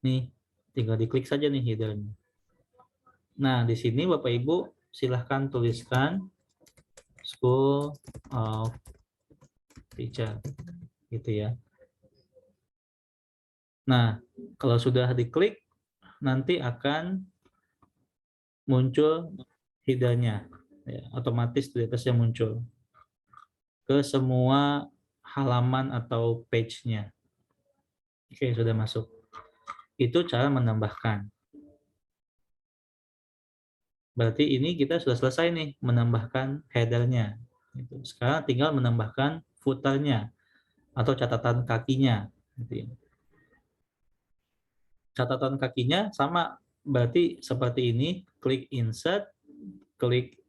Nih, tinggal diklik saja nih headernya. Nah, di sini Bapak Ibu silahkan tuliskan School of Teacher gitu ya. Nah, kalau sudah diklik nanti akan muncul header-nya ya, otomatis di atasnya muncul ke semua halaman atau page-nya. Oke, sudah masuk. Itu cara menambahkan. Berarti ini kita sudah selesai nih menambahkan header-nya. Sekarang tinggal menambahkan footer-nya atau catatan kakinya. Catatan kakinya sama, berarti seperti ini, klik insert, klik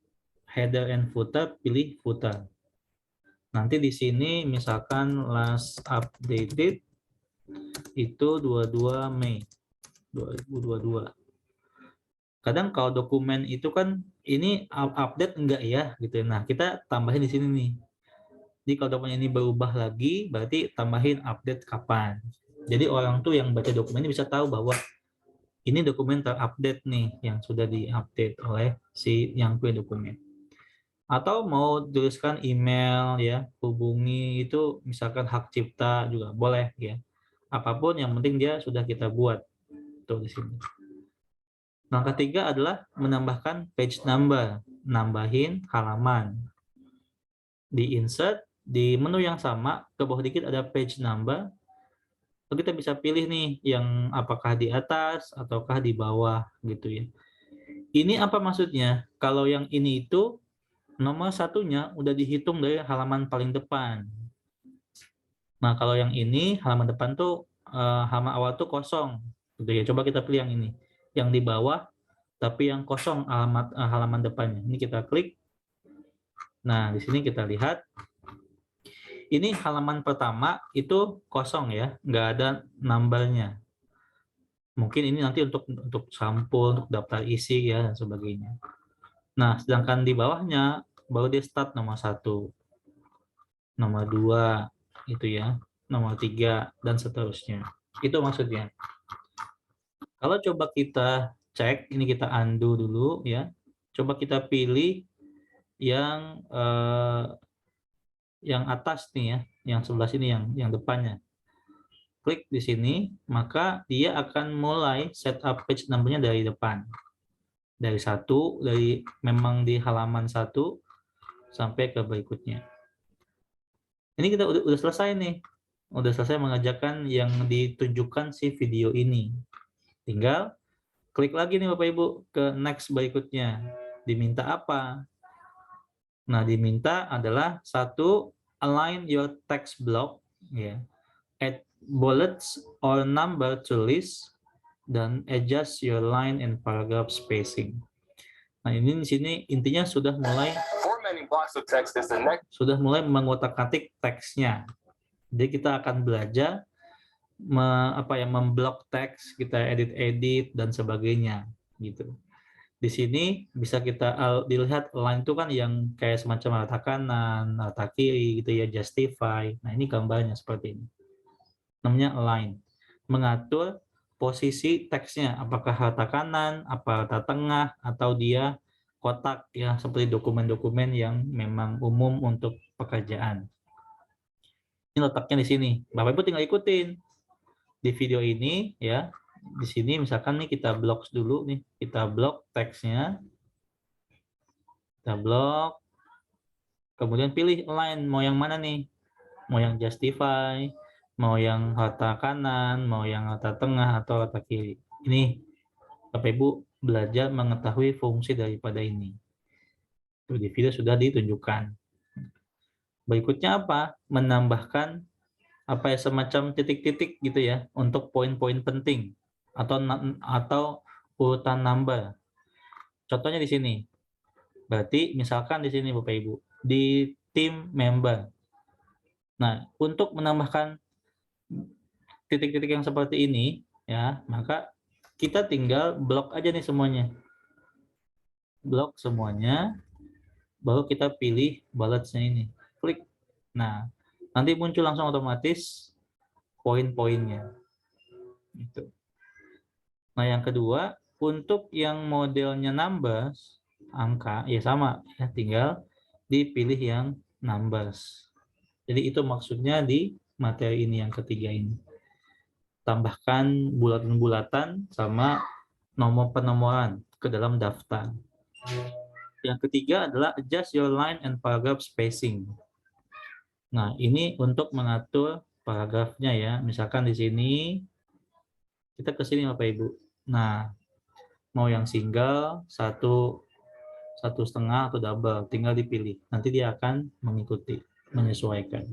header and footer, pilih footer. Nanti di sini misalkan last updated itu 22 Mei 2022. Kadang kalau dokumen itu kan ini update enggak ya gitu. Nah, kita tambahin di sini nih. Jadi kalau dokumen ini berubah lagi, berarti tambahin update kapan. Jadi orang tuh yang baca dokumen ini bisa tahu bahwa ini dokumen terupdate nih yang sudah diupdate oleh si yang punya dokumen. Atau mau tuliskan email ya, hubungi itu misalkan hak cipta juga boleh ya. Apapun yang penting dia sudah kita buat tuh di sini. Yang ketiga adalah menambahkan page number, nambahin halaman. Di insert, di menu yang sama, ke bawah dikit ada page number. Lalu kita bisa pilih nih yang apakah di atas ataukah di bawah gitu ya. Ini apa maksudnya? Kalau yang ini itu nomor satunya udah dihitung dari halaman paling depan. Nah, kalau yang ini halaman depan tuh halaman awal tuh kosong. Gitu ya. Coba kita pilih yang ini. Yang di bawah tapi yang kosong halaman depannya. Ini kita klik. Nah, di sini kita lihat ini halaman pertama itu kosong ya, nggak ada numbernya. Mungkin ini nanti untuk sampul, untuk daftar isi ya dan sebagainya. Nah, sedangkan di bawahnya baru dia start nomor 1, nomor 2 itu ya, nomor 3 dan seterusnya. Itu maksudnya. Kalau coba kita cek, ini kita undo dulu ya. Coba kita pilih yang atas nih ya, yang sebelah sini yang depannya. Klik di sini, maka dia akan mulai setup page number-nya dari depan. Dari memang di halaman 1 sampai ke berikutnya. Ini kita udah selesai nih. Udah selesai mengerjakan yang ditunjukkan si video ini. Tinggal klik lagi nih Bapak Ibu ke next berikutnya. Diminta apa? Nah, diminta adalah satu, align your text block ya. Add bullets or number to list dan adjust your line and paragraph spacing. Nah, ini di sini intinya sudah mulai mengotak-atik teksnya. Jadi kita akan belajar memblok teks, kita edit dan sebagainya gitu. Di sini bisa kita dilihat line itu kan yang kayak semacam letak kanan, letak kiri gitu ya, justify. Nah, ini gambarnya seperti ini. Namanya align. Mengatur posisi teksnya, apakah letak kanan, apa letak tengah, atau dia kotak ya, seperti dokumen-dokumen yang memang umum untuk pekerjaan. Ini letaknya di sini. Bapak Ibu tinggal ikutin di video ini ya. Di sini misalkan nih kita blok dulu nih, kita blok teksnya, kita blok, kemudian pilih align mau yang mana nih, mau yang justify, mau yang letak kanan, mau yang letak tengah atau letak kiri. Ini Bapak Ibu belajar mengetahui fungsi daripada ini. Tuh, di video sudah ditunjukkan. Berikutnya apa? Menambahkan apa ya, semacam titik-titik gitu ya untuk poin-poin penting atau urutan number. Contohnya di sini. Berarti misalkan di sini Bapak Ibu, di tim member. Nah, untuk menambahkan titik-titik yang seperti ini ya, maka kita tinggal blok aja nih semuanya. Blok semuanya, baru kita pilih bullets-nya ini. Klik. Nah, nanti muncul langsung otomatis poin-poinnya. Gitu. Nah, yang kedua, untuk yang modelnya numbers, angka, ya sama, ya tinggal dipilih yang numbers. Jadi itu maksudnya di materi ini yang ketiga ini. Tambahkan bulatan-bulatan sama nomor penomoran ke dalam daftar. Yang ketiga adalah adjust your line and paragraph spacing. Nah, ini untuk mengatur paragrafnya ya. Misalkan di sini kita ke sini Bapak Ibu. Nah, mau yang single, satu setengah atau double, tinggal dipilih. Nanti dia akan mengikuti, menyesuaikan.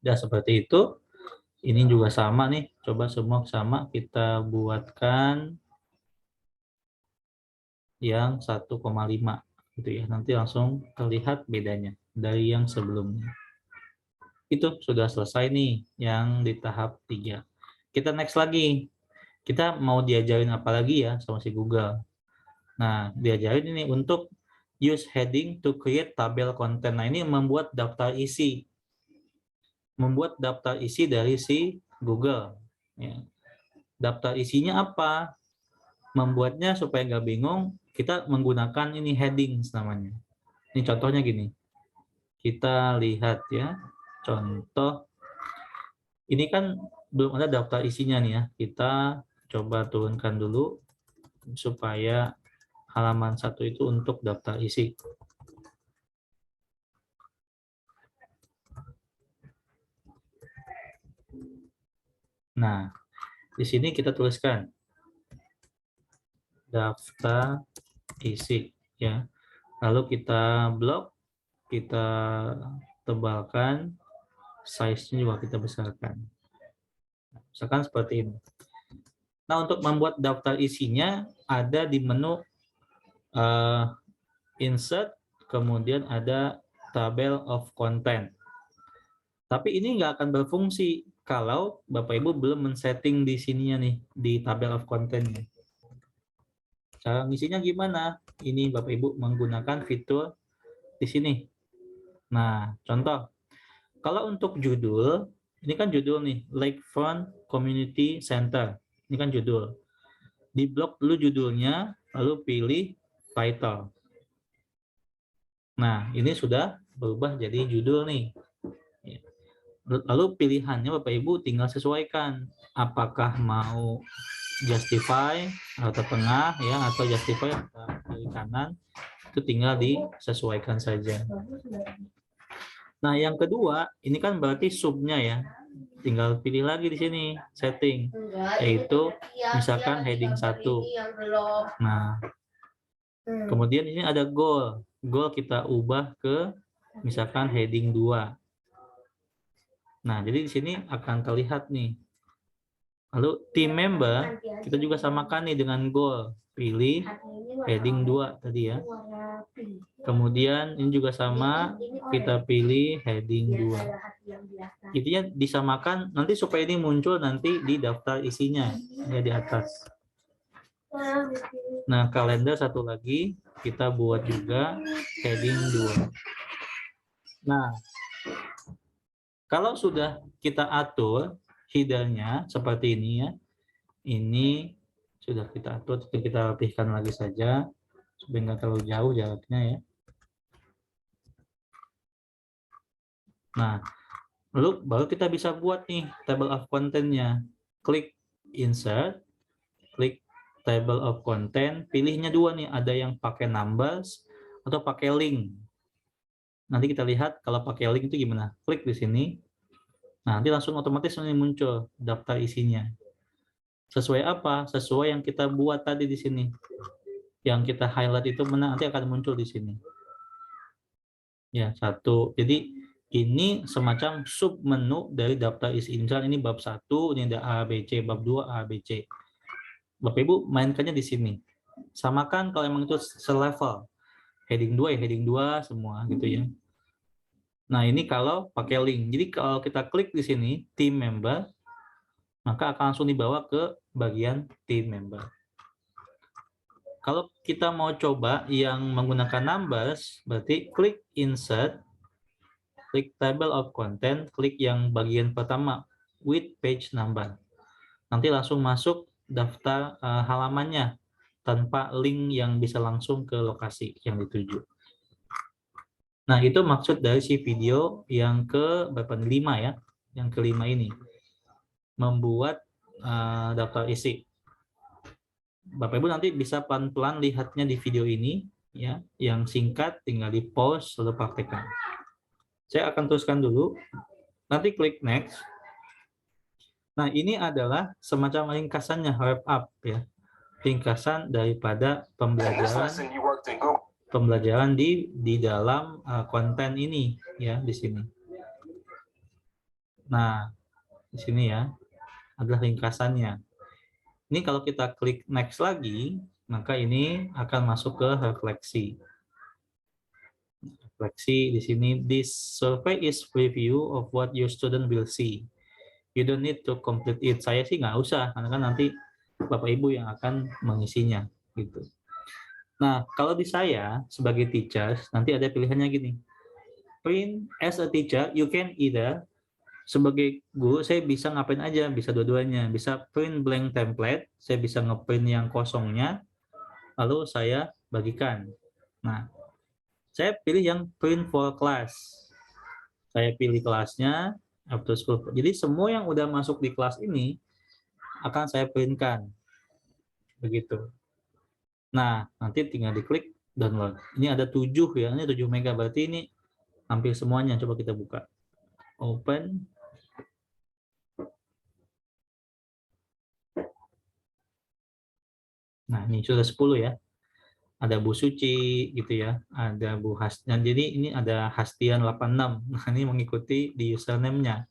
Dan seperti itu. Ini juga sama nih, coba semua sama kita buatkan yang 1,5 gitu ya. Nanti langsung terlihat bedanya dari yang sebelumnya. Itu sudah selesai nih yang di tahap 3. Kita next lagi. Kita mau diajarin apa lagi ya sama si Google. Nah, diajarin ini untuk use heading to create tabel content. Nah, ini membuat daftar isi. Membuat daftar isi dari si Google. Ya. Daftar isinya apa? Membuatnya supaya nggak bingung, kita menggunakan ini headings namanya. Ini contohnya gini. Kita lihat ya. Contoh. Ini kan belum ada daftar isinya nih ya. Kita coba turunkan dulu supaya halaman 1 itu untuk daftar isi. Nah, di sini kita tuliskan daftar isi ya. Lalu kita blok, kita tebalkan, size-nya juga kita besarkan. Misalkan seperti ini. Nah, untuk membuat daftar isinya ada di menu insert, kemudian ada tabel of content. Tapi ini nggak akan berfungsi kalau Bapak Ibu belum men-setting di sininya nih, di tabel of content-nya. Cara ngisinya gimana? Ini Bapak Ibu menggunakan fitur di sini. Nah, contoh. Kalau untuk judul, ini kan judul nih, Lakefront Community Center. Ini kan judul. Di blok dulu judulnya, lalu pilih title. Nah, ini sudah berubah jadi judul nih. Lalu pilihannya Bapak Ibu tinggal sesuaikan. Apakah mau justify atau tengah ya, atau justify atau kiri kanan, itu tinggal disesuaikan saja. Nah, yang kedua, ini kan berarti subnya ya. Tinggal pilih lagi di sini, setting, yaitu misalkan heading 1. Nah, kemudian ini ada goal. Goal kita ubah ke misalkan heading 2. Nah, jadi di sini akan terlihat nih. Lalu team member, kita juga samakan nih dengan goal. Pilih heading 2 tadi ya. Kemudian ini juga sama, kita pilih heading 2. Intinya disamakan nanti supaya ini muncul nanti di daftar isinya ya di atas. Nah, kalender satu lagi kita buat juga heading 2. Nah, kalau sudah kita atur header-nya seperti ini ya. Ini sudah kita atur, kita rapihkan lagi saja supaya nggak terlalu jauh jaraknya ya. Nah, lalu baru kita bisa buat nih table of content-nya. Klik insert, klik table of content, pilihnya dua nih, ada yang pakai numbers atau pakai link. Nanti kita lihat kalau pakai link itu gimana. Klik di sini. Nah, nanti langsung otomatis ini muncul daftar isinya. Sesuai apa? Sesuai yang kita buat tadi di sini. yang kita highlight itu nanti akan muncul di sini. Ya, 1. Jadi ini semacam sub menu dari daftar isi. Misalnya ini bab 1, ini ada A, B, C, bab 2, A, B, C. Bapak Ibu mainkannya di sini. Samakan kalau emang itu selevel. Heading 2 ya heading 2 semua gitu ya. Nah, ini kalau pakai link. Jadi kalau kita klik di sini team member, maka akan langsung dibawa ke bagian team member. Kalau kita mau coba yang menggunakan numbers, berarti klik insert, klik table of content, klik yang bagian pertama with page number. Nanti langsung masuk daftar halamannya tanpa link yang bisa langsung ke lokasi yang dituju. Nah, itu maksud dari si video yang ke berapa? 5 ya. Yang kelima ini. Membuat daftar isi. Bapak Ibu nanti bisa pelan-pelan lihatnya di video ini ya, yang singkat tinggal di pause lalu praktekkan. Saya akan teruskan dulu. Nanti klik next. Nah, ini adalah semacam ringkasannya, wrap up ya. Ringkasan daripada pembelajaran di dalam konten ini ya di sini. Nah, di sini ya adalah ringkasannya. Ini kalau kita klik next lagi, maka ini akan masuk ke refleksi. Refleksi di sini, this survey is preview of what your student will see. You don't need to complete it. Saya sih nggak usah, karena kan nanti Bapak Ibu yang akan mengisinya gitu. Nah, kalau di saya sebagai teacher, nanti ada pilihannya gini. Print as a teacher, you can either sebagai guru saya bisa ngapain aja, bisa dua-duanya. Bisa print blank template, saya bisa ngeprint yang kosongnya, lalu saya bagikan. Nah, saya pilih yang print for class. Saya pilih kelasnya, after school. Jadi semua yang udah masuk di kelas ini akan saya printkan. Begitu. Nah, nanti tinggal diklik download. Ini ada 7 ya, ini 7 mega, berarti ini hampir semuanya. Coba kita buka. Open. Nah, ini sudah 10 ya. Ada Bu Suci gitu ya, ada Bu Hasnan. Jadi ini ada Hastian 86. Nah, ini mengikuti di username-nya.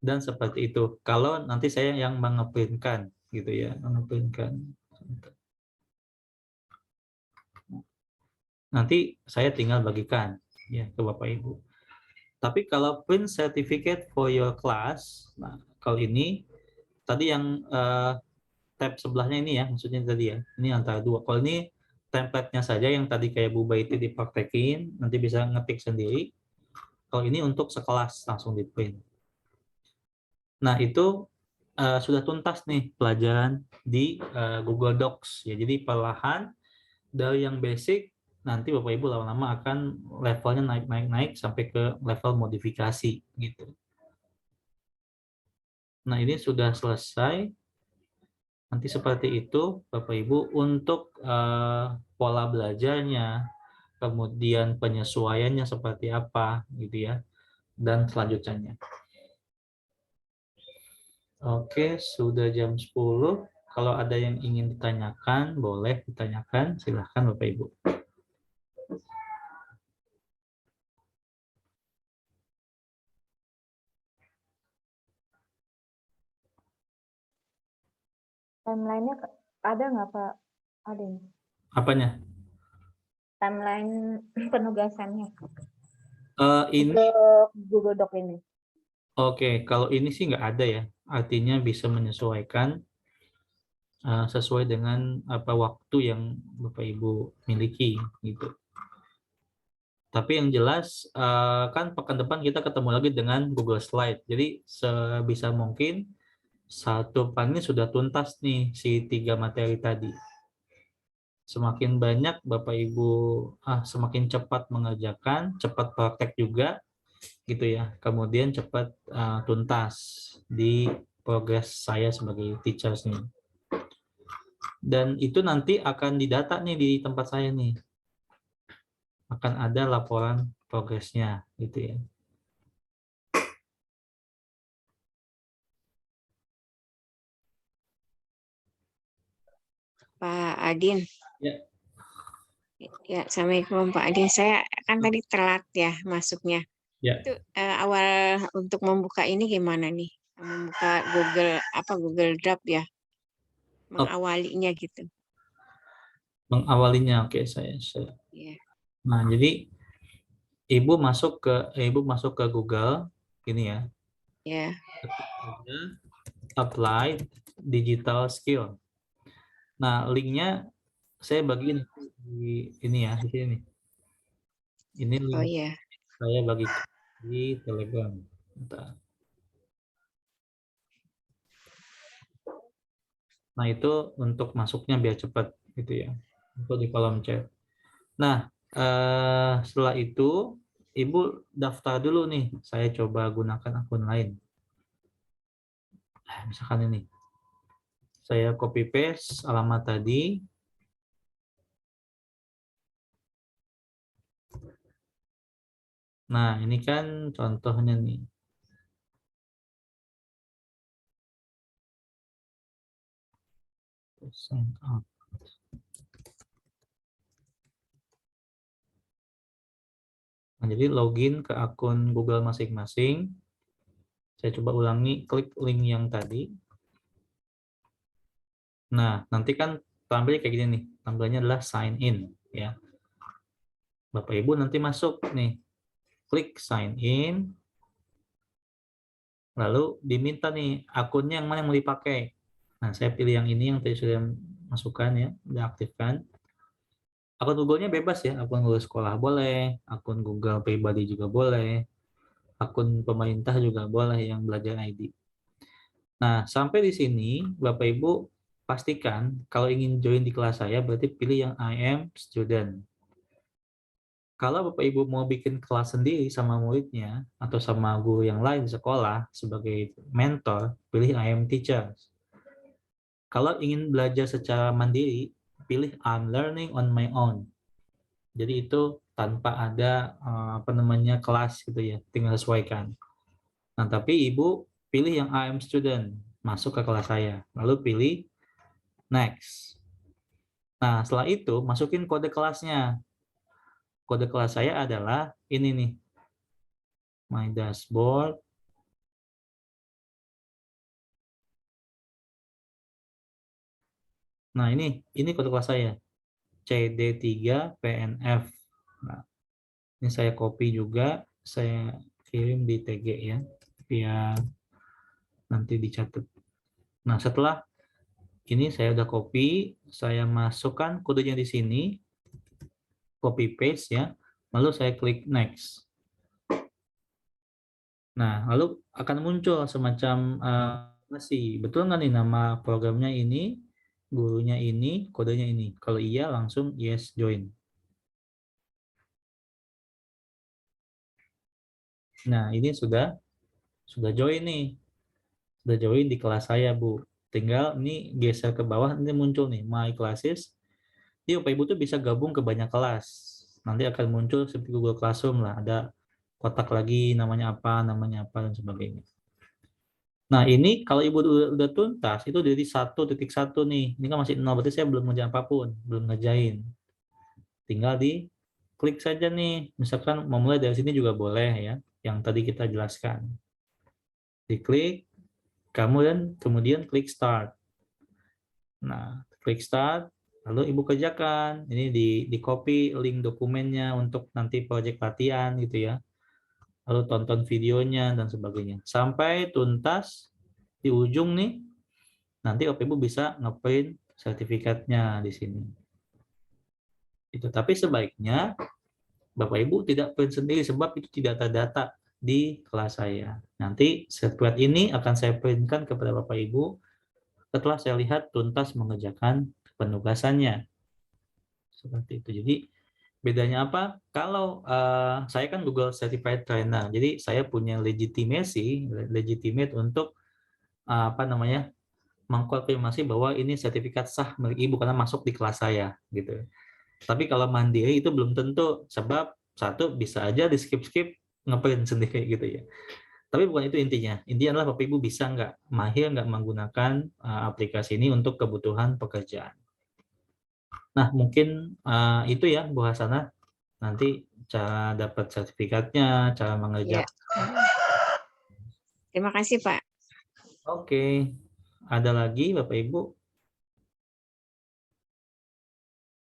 Dan seperti itu. Kalau nanti saya yang mengeprintkan gitu ya, mengeprintkan. Nanti saya tinggal bagikan ya ke Bapak Ibu. Tapi kalau print certificate for your class, nah kalau ini tadi yang tab sebelahnya ini ya, maksudnya tadi ya, ini antara dua. Kalau ini template-nya saja yang tadi kayak Bu Baiti dipraktekin, nanti bisa ngetik sendiri. Kalau ini untuk sekelas langsung di print. Nah itu sudah tuntas nih pelajaran di Google Docs ya. Jadi perlahan dari yang basic nanti Bapak Ibu lama-lama akan levelnya naik sampai ke level modifikasi gitu. Nah, ini sudah selesai. Nanti seperti itu Bapak Ibu untuk pola belajarnya, kemudian penyesuaiannya seperti apa gitu ya, dan selanjutnya. Oke, sudah jam 10. Kalau ada yang ingin ditanyakan, boleh ditanyakan. Silahkan Bapak Ibu. Timeline-nya ada nggak Pak Adin? Apanya? Timeline penugasannya Ini untuk Google Doc ini. Oke, kalau ini sih nggak ada ya. Artinya bisa menyesuaikan sesuai dengan apa waktu yang Bapak Ibu miliki gitu. Tapi yang jelas kan pekan depan kita ketemu lagi dengan Google Slide. Jadi sebisa mungkin satu pekan ini sudah tuntas nih si 3 materi tadi. Semakin banyak Bapak Ibu semakin cepat mengerjakan, cepat praktek juga gitu ya. Kemudian cepat tuntas di progres saya sebagai teacher nih. Dan itu nanti akan didata nih di tempat saya nih. Akan ada laporan progresnya gitu ya. Pak Adin. Ya. Ya, Assalamualaikum Pak Adi. Saya kan tadi telat ya masuknya. Ya. Itu awal untuk membuka ini gimana nih? Membuka Google Drive ya, Oh, mengawalinya gitu. mengawalinya, oke saya. Iya. Nah, jadi Ibu masuk ke Google ini ya. Ya. Ketik aja apply digital skill. Nah, linknya saya bagiin di ini ya, di sini. Ini Oh link iya. saya bagikan di Telegram. Bentar. Nah, itu untuk masuknya biar cepat gitu ya. Untuk di kolom chat. Nah, setelah itu Ibu daftar dulu nih. Saya coba gunakan akun lain. Misalkan ini. Saya copy paste alamat tadi. Nah, ini kan contohnya nih. Sign up. Nah, jadi login ke akun Google masing-masing. Saya coba ulangi, klik link yang tadi. Nah, nanti kan tampilnya kayak gini nih. Tampilannya adalah sign in ya. Bapak Ibu nanti masuk nih. Klik sign in. Lalu diminta nih akunnya yang mana yang mau dipakai. Nah, saya pilih yang ini yang tadi sudah masukkan ya, sudah aktifkan. Akun Google-nya bebas ya, akun Google sekolah boleh, akun Google pribadi juga boleh, akun pemerintah juga boleh yang belajar ID. Nah, sampai di sini Bapak Ibu pastikan kalau ingin join di kelas saya berarti pilih yang I am student. Kalau Bapak Ibu mau bikin kelas sendiri sama muridnya atau sama guru yang lain di sekolah sebagai mentor, pilih I am teacher. Kalau ingin belajar secara mandiri, pilih I'm learning on my own. Jadi itu tanpa ada kelas gitu ya, tinggal sesuaikan. Nah, tapi Ibu pilih yang I am student, masuk ke kelas saya. Lalu pilih next. Nah, setelah itu masukin kode kelasnya. Kode kelas saya adalah ini nih. My dashboard. Nah, ini kode kelas saya. CD3PNF. Nah, ini saya copy juga, saya kirim di TG ya, biar nanti dicatat. Nah, setelah ini saya udah copy, saya masukkan kodenya di sini, copy paste ya, lalu saya klik next. Nah, lalu akan muncul semacam betul nggak nih nama programnya ini, gurunya ini, kodenya ini. Kalau iya langsung yes join. Nah, ini sudah join nih. Sudah join di kelas saya, Bu. Tinggal ini geser ke bawah, nanti muncul nih, My Classes. Jadi Bapak Ibu tuh bisa gabung ke banyak kelas. Nanti akan muncul seperti Google Classroom lah, ada kotak lagi, namanya apa, dan sebagainya. Nah, ini kalau Ibu udah tuntas, itu dari 1.1 nih. Ini kan masih 0, berarti saya belum ngerjain apapun, belum ngerjain. Tinggal di klik saja nih. Misalkan mau mulai dari sini juga boleh ya, yang tadi kita jelaskan. Diklik, kemudian klik start. Nah, klik start, lalu Ibu kerjakan. Ini di copy link dokumennya untuk nanti project latihan gitu ya. Lalu tonton videonya dan sebagainya. Sampai tuntas di ujung nih, nanti Bapak Ibu bisa ngeprint sertifikatnya di sini. Itu, tapi sebaiknya Bapak Ibu tidak print sendiri sebab itu tidak terdata di kelas saya. Nanti sertifikat ini akan saya printkan kepada Bapak Ibu setelah saya lihat tuntas mengerjakan penugasannya. Seperti itu. Jadi bedanya apa? Kalau saya kan Google Certified Trainer, jadi saya punya legitimate untuk mengkonfirmasi bahwa ini sertifikat sah milik Ibu karena masuk di kelas saya, gitu. Tapi kalau mandiri itu belum tentu, sebab satu bisa aja di skip ngeprint sendiri gitu ya. Tapi bukan itu intinya. Intinya adalah Bapak Ibu bisa mahir nggak menggunakan aplikasi ini untuk kebutuhan pekerjaan. Nah, mungkin itu ya Bu Hasanah. Nanti cara dapat sertifikatnya, cara Ya. mengerjakan. Terima kasih Pak. Oke. Ada lagi Bapak Ibu?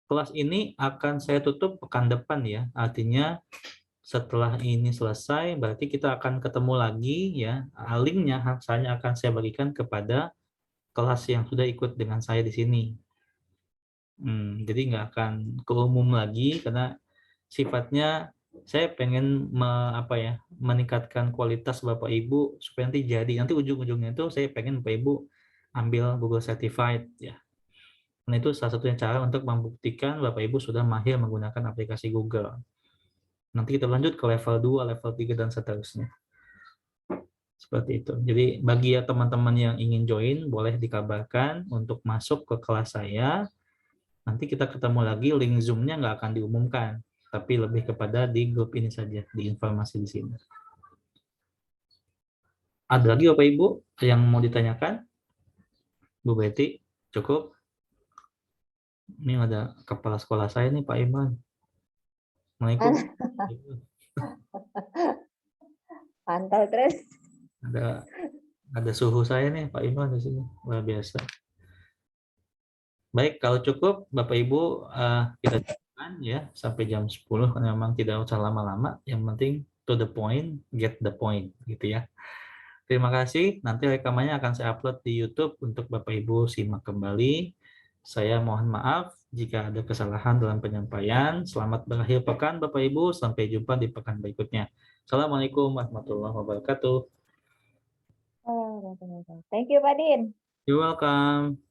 Kelas ini akan saya tutup pekan depan ya. Artinya setelah ini selesai, berarti kita akan ketemu lagi ya. Linknya saya akan saya bagikan kepada kelas yang sudah ikut dengan saya di sini. Jadi nggak akan ke umum lagi karena sifatnya saya pengen meningkatkan kualitas Bapak Ibu supaya nanti ujung-ujungnya itu saya pengen Bapak Ibu ambil Google Certified ya. Nah, itu salah satunya cara untuk membuktikan Bapak Ibu sudah mahir menggunakan aplikasi Google. Nanti kita lanjut ke level 2, level 3, dan seterusnya. Seperti itu. Jadi bagi ya teman-teman yang ingin join, boleh dikabarkan untuk masuk ke kelas saya. Nanti kita ketemu lagi, link Zoom-nya nggak akan diumumkan, tapi lebih kepada di grup ini saja, di informasi di sini. Ada lagi Bapak Ibu yang mau ditanyakan? Bu Betty, cukup? Ini ada kepala sekolah saya nih, Pak Iman. Assalamualaikum. Pantau terus. Ada suhu saya nih, Pak Iman di sini, luar biasa. Baik, kalau cukup Bapak Ibu kita cukupkan ya sampai jam 10 karena memang tidak usah lama-lama, yang penting to the point, get the point gitu ya. Terima kasih, nanti rekamannya akan saya upload di YouTube untuk Bapak Ibu simak kembali. Saya mohon maaf jika ada kesalahan dalam penyampaian. Selamat berakhir pekan Bapak Ibu, sampai jumpa di pekan berikutnya. Assalamualaikum warahmatullahi wabarakatuh. Thank you Pak Din. You're welcome.